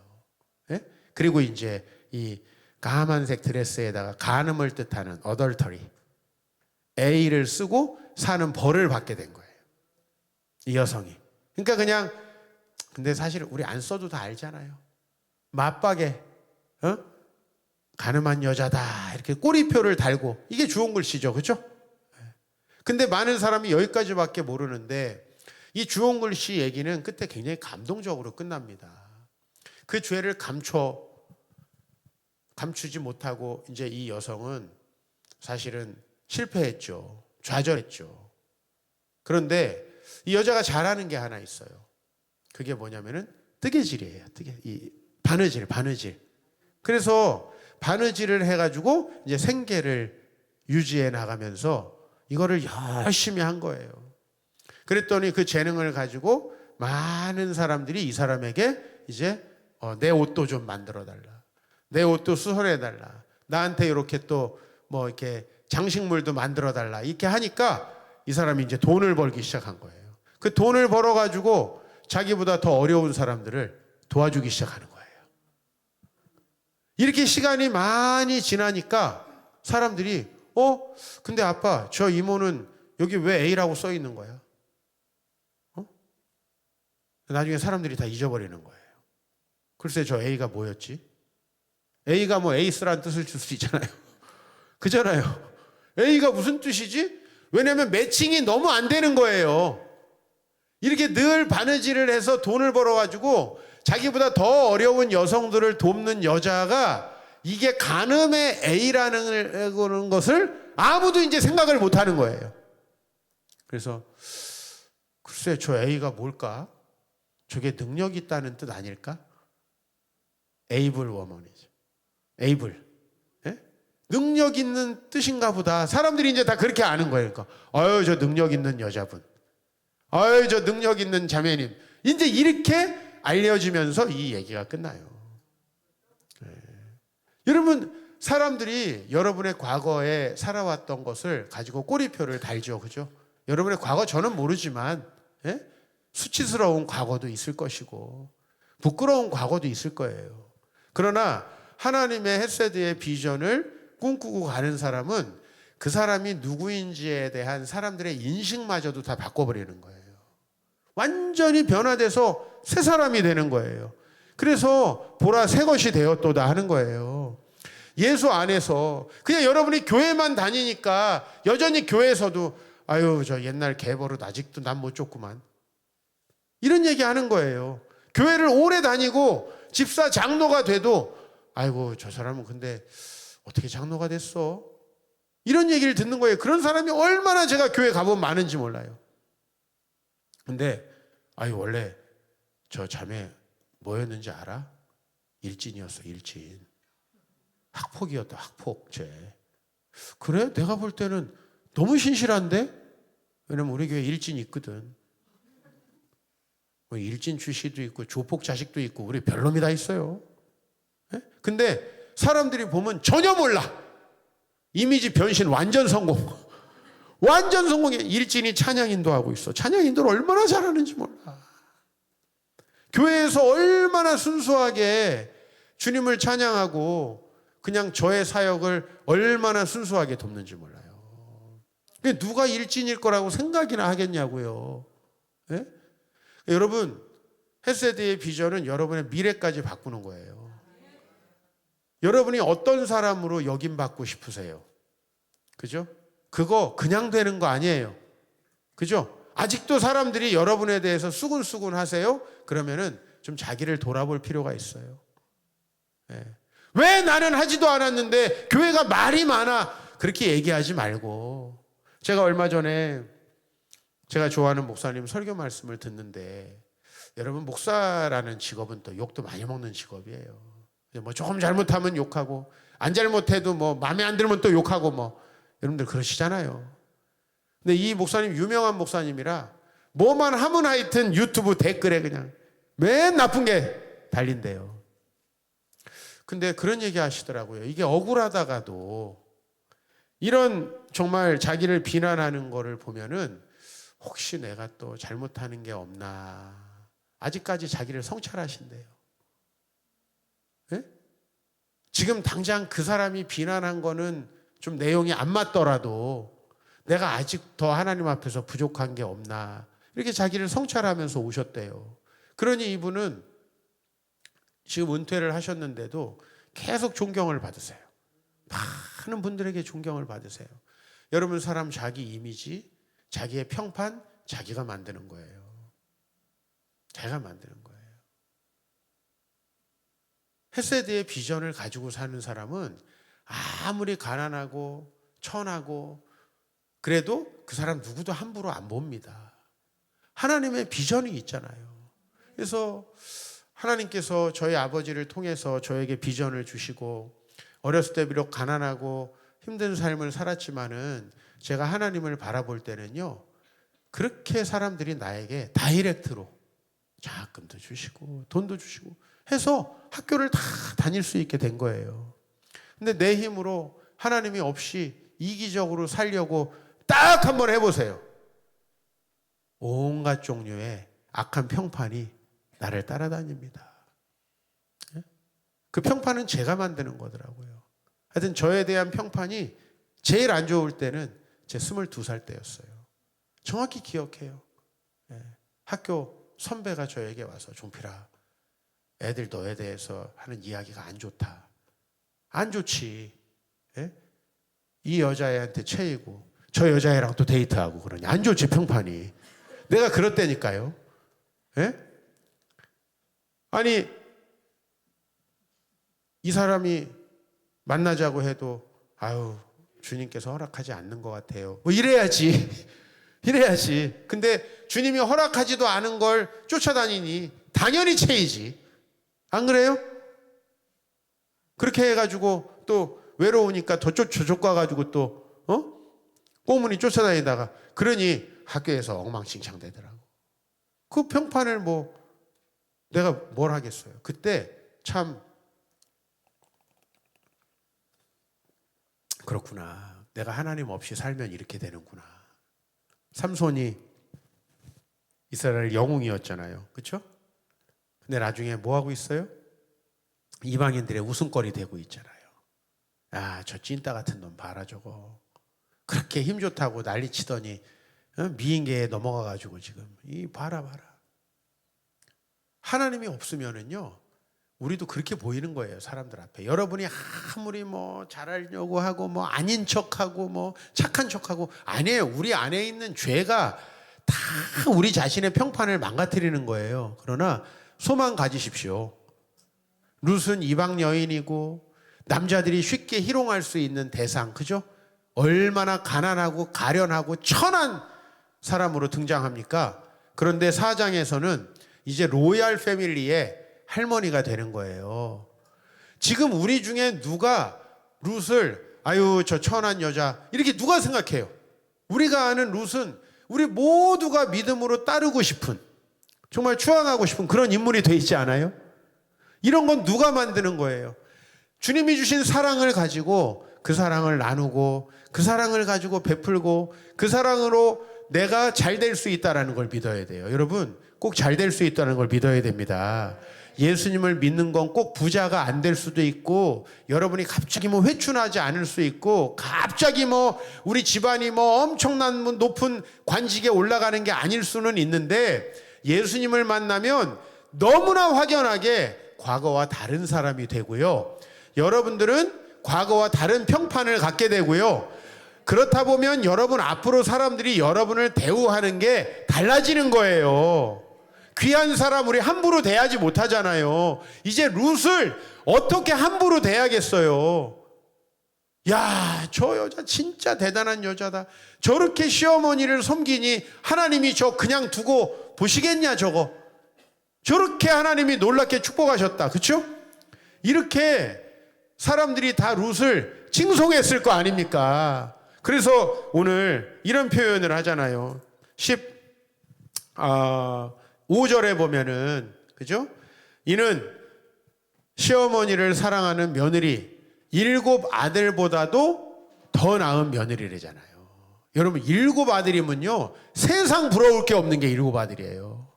예? 그리고 이제 이 까만색 드레스에다가 간음을 뜻하는 어덜터리 A를 쓰고 사는 벌을 받게 된 거예요. 이 여성이. 그러니까 그냥 근데 사실 우리 안 써도 다 알잖아요. 맞박에 간음한 여자다 이렇게 꼬리표를 달고 이게 주홍글씨죠. 그렇죠? 근데 많은 사람이 여기까지밖에 모르는데 이 주홍글씨 얘기는 끝에 굉장히 감동적으로 끝납니다. 그 죄를 감추지 못하고 이제 이 여성은 사실은 실패했죠. 좌절했죠. 그런데 이 여자가 잘하는 게 하나 있어요. 그게 뭐냐면은 뜨개질이에요. 바느질. 그래서 바느질을 해가지고 이제 생계를 유지해 나가면서 이거를 열심히 한 거예요. 그랬더니 그 재능을 가지고 많은 사람들이 이 사람에게 이제 내 옷도 좀 만들어 달라. 내 옷도 수선해 달라. 나한테 이렇게 또 뭐 이렇게 장식물도 만들어 달라. 이렇게 하니까 이 사람이 이제 돈을 벌기 시작한 거예요. 그 돈을 벌어 가지고 자기보다 더 어려운 사람들을 도와주기 시작하는 거예요. 이렇게 시간이 많이 지나니까 사람들이 근데 아빠 저 이모는 여기 왜 A라고 써 있는 거야? 나중에 사람들이 다 잊어버리는 거예요. 글쎄 저 A가 뭐였지? A가 뭐 에이스란 뜻을 줄 수 있잖아요. 그잖아요. A가 무슨 뜻이지? 왜냐하면 매칭이 너무 안 되는 거예요. 이렇게 늘 바느질을 해서 돈을 벌어가지고 자기보다 더 어려운 여성들을 돕는 여자가 이게 간음의 A라는 것을 아무도 이제 생각을 못 하는 거예요. 그래서 글쎄 저 A가 뭘까? 저게 능력 있다는 뜻 아닐까? 에이블 워먼이죠. 에이블. 예? 능력 있는 뜻인가 보다. 사람들이 이제 다 그렇게 아는 거예요. 그러니까 아유 저 능력 있는 여자분. 아유 저 능력 있는 자매님. 이제 이렇게 알려지면서 이 얘기가 끝나요. 예. 여러분 사람들이 여러분의 과거에 살아왔던 것을 가지고 꼬리표를 달죠. 그죠? 여러분의 과거 저는 모르지만 예? 수치스러운 과거도 있을 것이고 부끄러운 과거도 있을 거예요. 그러나 하나님의 헤세드의 비전을 꿈꾸고 가는 사람은 그 사람이 누구인지에 대한 사람들의 인식마저도 다 바꿔버리는 거예요. 완전히 변화돼서 새 사람이 되는 거예요. 그래서 보라 새 것이 되었도다 하는 거예요. 예수 안에서 그냥 여러분이 교회만 다니니까 여전히 교회에서도 아유 저 옛날 개버릇 아직도 난 못 쫓구만 이런 얘기 하는 거예요. 교회를 오래 다니고 집사 장로가 돼도 아이고 저 사람은 근데 어떻게 장로가 됐어? 이런 얘기를 듣는 거예요. 그런 사람이 얼마나 제가 교회 가보면 많은지 몰라요. 근데 아유 원래 저 자매 뭐였는지 알아? 일진이었어. 일진. 학폭이었다. 학폭죄. 그래? 내가 볼 때는 너무 신실한데? 왜냐면 우리 교회 일진 있거든. 일진 출시도 있고 조폭 자식도 있고 우리 별놈이 다 있어요. 네? 근데 사람들이 보면 전혀 몰라. 이미지 변신 완전 성공. 완전 성공해. 일진이 찬양 인도하고 있어. 찬양 인도를 얼마나 잘하는지 몰라. 교회에서 얼마나 순수하게 주님을 찬양하고 그냥 저의 사역을 얼마나 순수하게 돕는지 몰라요. 누가 일진일 거라고 생각이나 하겠냐고요. 네? 여러분 헤세드의 비전은 여러분의 미래까지 바꾸는 거예요. 여러분이 어떤 사람으로 여김받고 싶으세요? 그죠? 그거 그냥 되는 거 아니에요. 그죠? 아직도 사람들이 여러분에 대해서 수군수군 하세요? 그러면은 좀 자기를 돌아볼 필요가 있어요. 네. 왜 나는 하지도 않았는데 교회가 말이 많아? 그렇게 얘기하지 말고. 제가 얼마 전에 제가 좋아하는 목사님 설교 말씀을 듣는데 여러분 목사라는 직업은 또 욕도 많이 먹는 직업이에요. 뭐 조금 잘못하면 욕하고 안 잘못해도 뭐 마음에 안 들면 또 욕하고 뭐 여러분들 그러시잖아요. 근데 이 목사님 유명한 목사님이라 뭐만 하면 하여튼 유튜브 댓글에 그냥 맨 나쁜 게 달린대요. 근데 그런 얘기 하시더라고요. 이게 억울하다가도 이런 정말 자기를 비난하는 거를 보면은 혹시 내가 또 잘못하는 게 없나 아직까지 자기를 성찰하신대요. 네? 지금 당장 그 사람이 비난한 거는 좀 내용이 안 맞더라도 내가 아직 더 하나님 앞에서 부족한 게 없나 이렇게 자기를 성찰하면서 오셨대요. 그러니 이분은 지금 은퇴를 하셨는데도 계속 존경을 받으세요. 많은 분들에게 존경을 받으세요. 여러분 사람 자기 이미지, 자기의 평판, 자기가 만드는 거예요. 자기가 만드는 거예요. 헤세드의 비전을 가지고 사는 사람은 아무리 가난하고 천하고 그래도 그 사람 누구도 함부로 안 봅니다. 하나님의 비전이 있잖아요. 그래서 하나님께서 저희 아버지를 통해서 저에게 비전을 주시고 어렸을 때 비록 가난하고 힘든 삶을 살았지만은 제가 하나님을 바라볼 때는요 그렇게 사람들이 나에게 다이렉트로 장학금도 주시고 돈도 주시고 해서 학교를 다 다닐 수 있게 된 거예요. 근데 내 힘으로 하나님이 없이 이기적으로 살려고 딱 한번 해보세요. 온갖 종류의 악한 평판이 나를 따라다닙니다. 그 평판은 제가 만드는 거더라고요. 하여튼 저에 대한 평판이 제일 안 좋을 때는 제 22살 때였어요. 정확히 기억해요. 학교 선배가 저에게 와서 종필아 애들 너에 대해서 하는 이야기가 안 좋다. 안 좋지. 예? 이 여자애한테 채이고 저 여자애랑 또 데이트하고 그러니 안 좋지 평판이. 내가 그렇다니까요. 예? 아니 이 사람이 만나자고 해도 아유 주님께서 허락하지 않는 것 같아요. 뭐 이래야지. 이래야지. 근데 주님이 허락하지도 않은 걸 쫓아다니니 당연히 채이지. 안 그래요? 그렇게 해가지고 또 외로우니까 저쪽 가가지고 또 꼬문이 쫓아다니다가 그러니 학교에서 엉망진창 되더라고. 그 평판을 뭐 내가 뭘 하겠어요. 그때 참 그렇구나. 내가 하나님 없이 살면 이렇게 되는구나. 삼손이 이스라엘 영웅이었잖아요. 그렇죠? 근데 나중에 뭐 하고 있어요? 이방인들의 웃음거리 되고 있잖아요. 아, 저 찐따 같은 놈 봐라 저거. 그렇게 힘 좋다고 난리치더니 미인계에 넘어가가지고 지금 이 봐라. 하나님이 없으면은요 우리도 그렇게 보이는 거예요. 사람들 앞에. 여러분이 아무리 뭐 잘하려고 하고 뭐 아닌 척하고 뭐 착한 척하고 아니에요. 우리 안에 있는 죄가 다 우리 자신의 평판을 망가뜨리는 거예요. 그러나 소망 가지십시오. 룻은 이방 여인이고 남자들이 쉽게 희롱할 수 있는 대상, 그죠? 얼마나 가난하고 가련하고 천한 사람으로 등장합니까? 그런데 4장에서는 이제 로얄 패밀리의 할머니가 되는 거예요. 지금 우리 중에 누가 룻을 아유 저 천한 여자 이렇게 누가 생각해요? 우리가 아는 룻은 우리 모두가 믿음으로 따르고 싶은 정말 추앙하고 싶은 그런 인물이 돼 있지 않아요? 이런 건 누가 만드는 거예요? 주님이 주신 사랑을 가지고 그 사랑을 나누고 그 사랑을 가지고 베풀고 그 사랑으로 내가 잘 될 수 있다는 걸 믿어야 돼요. 여러분 꼭 잘 될 수 있다는 걸 믿어야 됩니다. 예수님을 믿는 건 꼭 부자가 안 될 수도 있고 여러분이 갑자기 뭐 회춘하지 않을 수 있고 갑자기 뭐 우리 집안이 뭐 엄청난 높은 관직에 올라가는 게 아닐 수는 있는데 예수님을 만나면 너무나 확연하게 과거와 다른 사람이 되고요. 여러분들은 과거와 다른 평판을 갖게 되고요. 그렇다 보면 여러분 앞으로 사람들이 여러분을 대우하는 게 달라지는 거예요. 귀한 사람 우리 함부로 대하지 못하잖아요. 이제 룻을 어떻게 함부로 대하겠어요? 야, 저 여자 진짜 대단한 여자다. 저렇게 시어머니를 섬기니 하나님이 저 그냥 두고 보시겠냐 저거. 저렇게 하나님이 놀랍게 축복하셨다. 그렇죠? 이렇게 사람들이 다 룻을 칭송했을 거 아닙니까? 그래서 오늘 이런 표현을 하잖아요. 5절에 보면은 그죠? 이는 시어머니를 사랑하는 며느리 7 아들보다도 더 나은 며느리래잖아요. 여러분 7 아들이면요 세상 부러울 게 없는 게 7 아들이에요.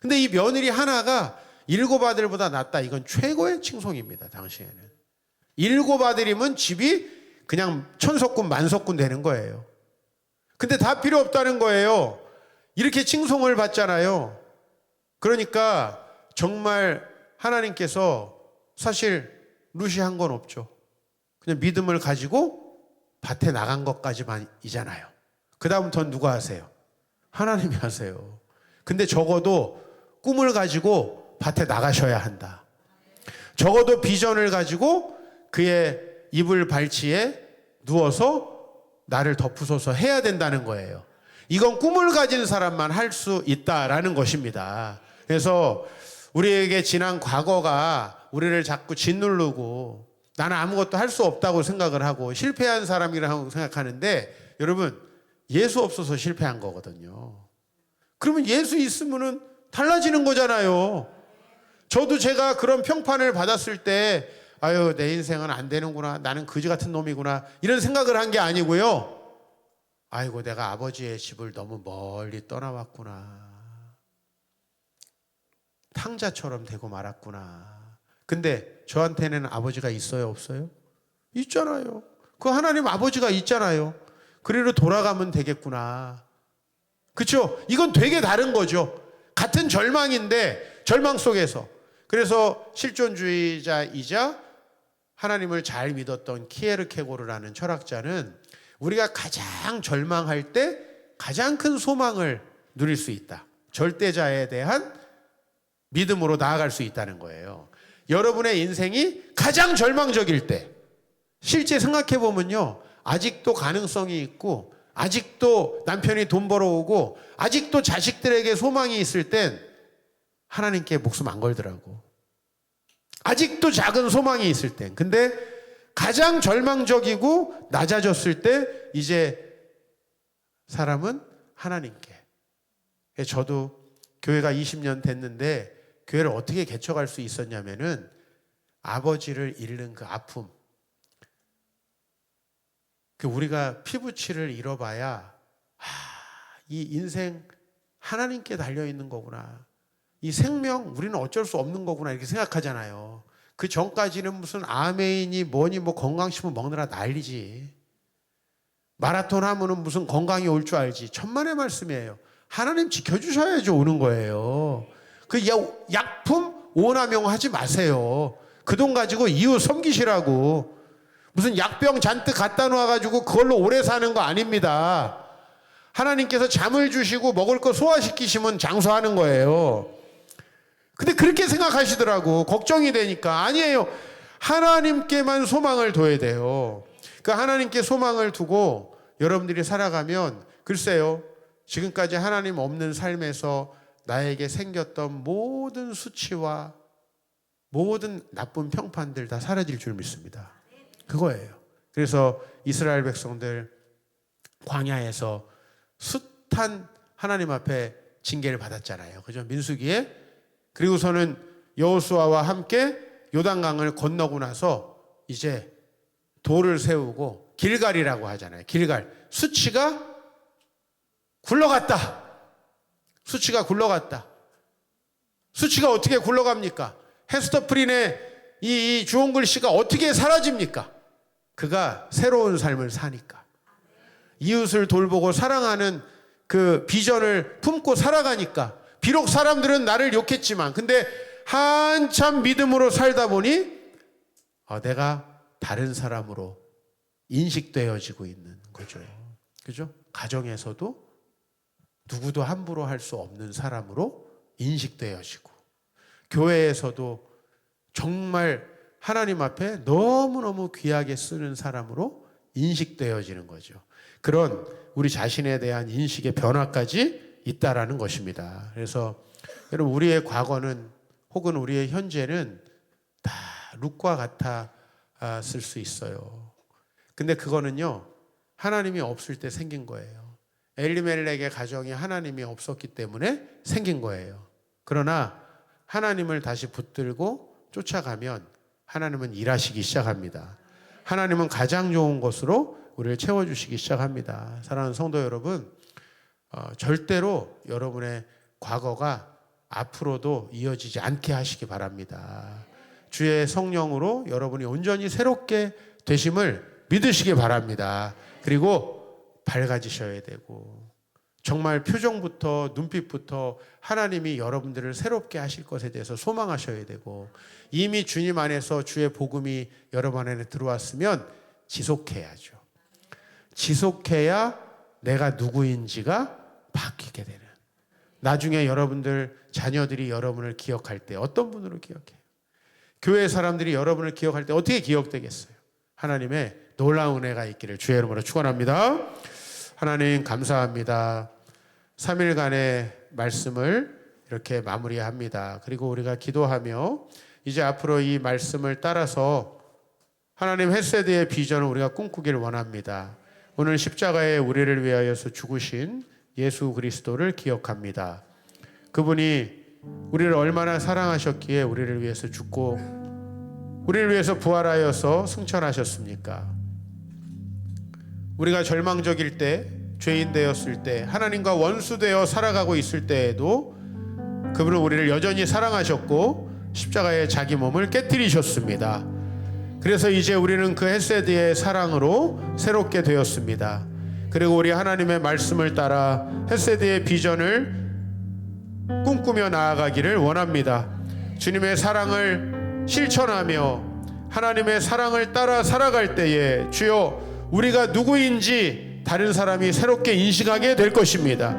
근데 이 며느리 하나가 7 아들보다 낫다. 이건 최고의 칭송입니다. 당시에는 7 아들이면 집이 그냥 천석군 만석군 되는 거예요. 근데 다 필요 없다는 거예요. 이렇게 칭송을 받잖아요. 그러니까 정말 하나님께서 사실 룻이 한 건 없죠. 그냥 믿음을 가지고 밭에 나간 것까지만이잖아요. 그 다음부터는 누가 하세요? 하나님이 하세요. 근데 적어도 꿈을 가지고 밭에 나가셔야 한다. 적어도 비전을 가지고 그의 이불 발치에 누워서 나를 덮으소서 해야 된다는 거예요. 이건 꿈을 가진 사람만 할 수 있다라는 것입니다. 그래서 우리에게 지난 과거가 우리를 자꾸 짓누르고 나는 아무것도 할 수 없다고 생각을 하고 실패한 사람이라고 생각하는데 여러분 예수 없어서 실패한 거거든요. 그러면 예수 있으면은 달라지는 거잖아요. 저도 제가 그런 평판을 받았을 때 아유 내 인생은 안 되는구나. 나는 거지 같은 놈이구나. 이런 생각을 한 게 아니고요. 아이고 내가 아버지의 집을 너무 멀리 떠나왔구나. 탕자처럼 되고 말았구나. 근데 저한테는 아버지가 있어요 없어요? 있잖아요. 그 하나님 아버지가 있잖아요. 그리로 돌아가면 되겠구나. 그렇죠? 이건 되게 다른 거죠. 같은 절망인데 절망 속에서 그래서 실존주의자이자 하나님을 잘 믿었던 키에르케고르라는 철학자는 우리가 가장 절망할 때 가장 큰 소망을 누릴 수 있다. 절대자에 대한 믿음으로 나아갈 수 있다는 거예요. 여러분의 인생이 가장 절망적일 때, 실제 생각해 보면요, 아직도 가능성이 있고, 아직도 남편이 돈 벌어오고, 아직도 자식들에게 소망이 있을 땐 하나님께 목숨 안 걸더라고. 아직도 작은 소망이 있을 땐. 근데 가장 절망적이고 낮아졌을 때 이제 사람은 하나님께. 저도 교회가 20년 됐는데 교회를 어떻게 개척할 수 있었냐면은 아버지를 잃는 그 아픔. 우리가 피부치를 잃어봐야 이 인생 하나님께 달려있는 거구나. 이 생명 우리는 어쩔 수 없는 거구나 이렇게 생각하잖아요. 그 전까지는 무슨 아메인이 뭐니 뭐 건강식품 먹느라 난리지. 마라톤 하면은 무슨 건강이 올 줄 알지. 천만의 말씀이에요. 하나님 지켜주셔야죠 오는 거예요. 그 약품 오남용 하지 마세요. 그 돈 가지고 이웃 섬기시라고. 무슨 약병 잔뜩 갖다 놓아가지고 그걸로 오래 사는 거 아닙니다. 하나님께서 잠을 주시고 먹을 거 소화시키시면 장수하는 거예요. 근데 그렇게 생각하시더라고. 걱정이 되니까. 아니에요. 하나님께만 소망을 둬야 돼요. 그 하나님께 소망을 두고 여러분들이 살아가면 글쎄요. 지금까지 하나님 없는 삶에서 나에게 생겼던 모든 수치와 모든 나쁜 평판들 다 사라질 줄 믿습니다. 그거예요. 그래서 이스라엘 백성들 광야에서 숱한 하나님 앞에 징계를 받았잖아요. 그죠? 민수기에. 그리고서는 여호수아와 함께 요단강을 건너고 나서 이제 돌을 세우고 길갈이라고 하잖아요. 길갈. 수치가 굴러갔다. 수치가 굴러갔다. 수치가 어떻게 굴러갑니까? 헤스터 프린의 이 주홍글 씨가 어떻게 사라집니까? 그가 새로운 삶을 사니까. 이웃을 돌보고 사랑하는 그 비전을 품고 살아가니까. 비록 사람들은 나를 욕했지만 근데 한참 믿음으로 살다 보니 내가 다른 사람으로 인식되어지고 있는 거죠. 그죠? 가정에서도 누구도 함부로 할 수 없는 사람으로 인식되어지고 교회에서도 정말 하나님 앞에 너무너무 귀하게 쓰는 사람으로 인식되어지는 거죠. 그런 우리 자신에 대한 인식의 변화까지 있다라는 것입니다. 그래서 여러분 우리의 과거는 혹은 우리의 현재는 다 룻과 같았을 수 있어요. 근데 그거는요 하나님이 없을 때 생긴 거예요. 엘리멜렉의 가정이 하나님이 없었기 때문에 생긴 거예요. 그러나 하나님을 다시 붙들고 쫓아가면 하나님은 일하시기 시작합니다. 하나님은 가장 좋은 것으로 우리를 채워주시기 시작합니다. 사랑하는 성도 여러분, 절대로 여러분의 과거가 앞으로도 이어지지 않게 하시기 바랍니다. 주의 성령으로 여러분이 온전히 새롭게 되심을 믿으시기 바랍니다. 그리고 밝아지셔야 되고 정말 표정부터 눈빛부터 하나님이 여러분들을 새롭게 하실 것에 대해서 소망하셔야 되고 이미 주님 안에서 주의 복음이 여러분 안에 들어왔으면 지속해야죠. 지속해야 내가 누구인지가 바뀌게 되는. 나중에 여러분들 자녀들이 여러분을 기억할 때 어떤 분으로 기억해요? 교회 사람들이 여러분을 기억할 때 어떻게 기억되겠어요? 하나님의 놀라운 은혜가 있기를 주의 이름으로 축원합니다. 하나님 감사합니다. 3일간의 말씀을 이렇게 마무리합니다. 그리고 우리가 기도하며 이제 앞으로 이 말씀을 따라서 하나님 헷세드의 비전을 우리가 꿈꾸기를 원합니다. 오늘 십자가에 우리를 위하여서 죽으신 예수 그리스도를 기억합니다. 그분이 우리를 얼마나 사랑하셨기에 우리를 위해서 죽고 우리를 위해서 부활하여서 승천하셨습니까? 우리가 절망적일 때, 죄인 되었을 때, 하나님과 원수되어 살아가고 있을 때에도 그분은 우리를 여전히 사랑하셨고 십자가에 자기 몸을 깨뜨리셨습니다. 그래서 이제 우리는 그 헷세드의 사랑으로 새롭게 되었습니다. 그리고 우리 하나님의 말씀을 따라 헷세드의 비전을 꿈꾸며 나아가기를 원합니다. 주님의 사랑을 실천하며 하나님의 사랑을 따라 살아갈 때에 주여 우리가 누구인지 다른 사람이 새롭게 인식하게 될 것입니다.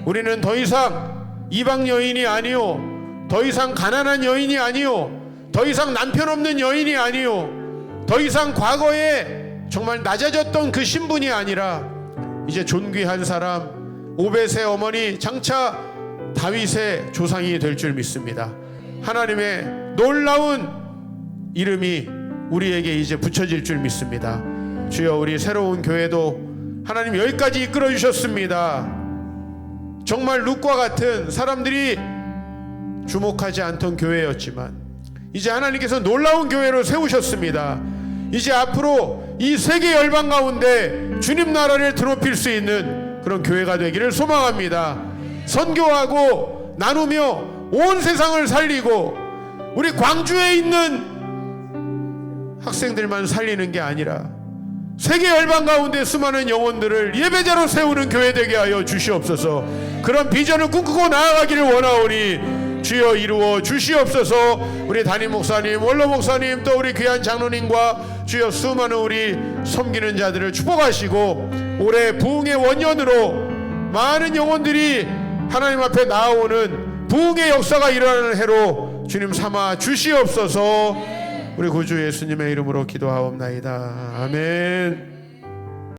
우리는 더 이상 이방 여인이 아니요, 더 이상 가난한 여인이 아니요, 더 이상 남편 없는 여인이 아니요, 더 이상 과거에 정말 낮아졌던 그 신분이 아니라 이제 존귀한 사람, 오벳의 어머니 장차 다윗의 조상이 될 줄 믿습니다. 하나님의 놀라운 이름이 우리에게 이제 붙여질 줄 믿습니다. 주여, 우리 새로운 교회도 하나님 여기까지 이끌어 주셨습니다. 정말 룻과 같은 사람들이 주목하지 않던 교회였지만 이제 하나님께서 놀라운 교회로 세우셨습니다. 이제 앞으로 이 세계 열방 가운데 주님 나라를 드높일 수 있는 그런 교회가 되기를 소망합니다. 선교하고 나누며 온 세상을 살리고 우리 광주에 있는 학생들만 살리는 게 아니라 세계 열방 가운데 수많은 영혼들을 예배자로 세우는 교회 되게 하여 주시옵소서. 그런 비전을 꿈꾸고 나아가기를 원하오니 주여 이루어 주시옵소서. 우리 담임 목사님, 원로 목사님, 또 우리 귀한 장로님과 주여 수많은 우리 섬기는 자들을 축복하시고 올해 부흥의 원년으로 많은 영혼들이 하나님 앞에 나아오는 부흥의 역사가 일어나는 해로 주님 삼아 주시옵소서. 우리 구주 예수님의 이름으로 기도하옵나이다. 아멘.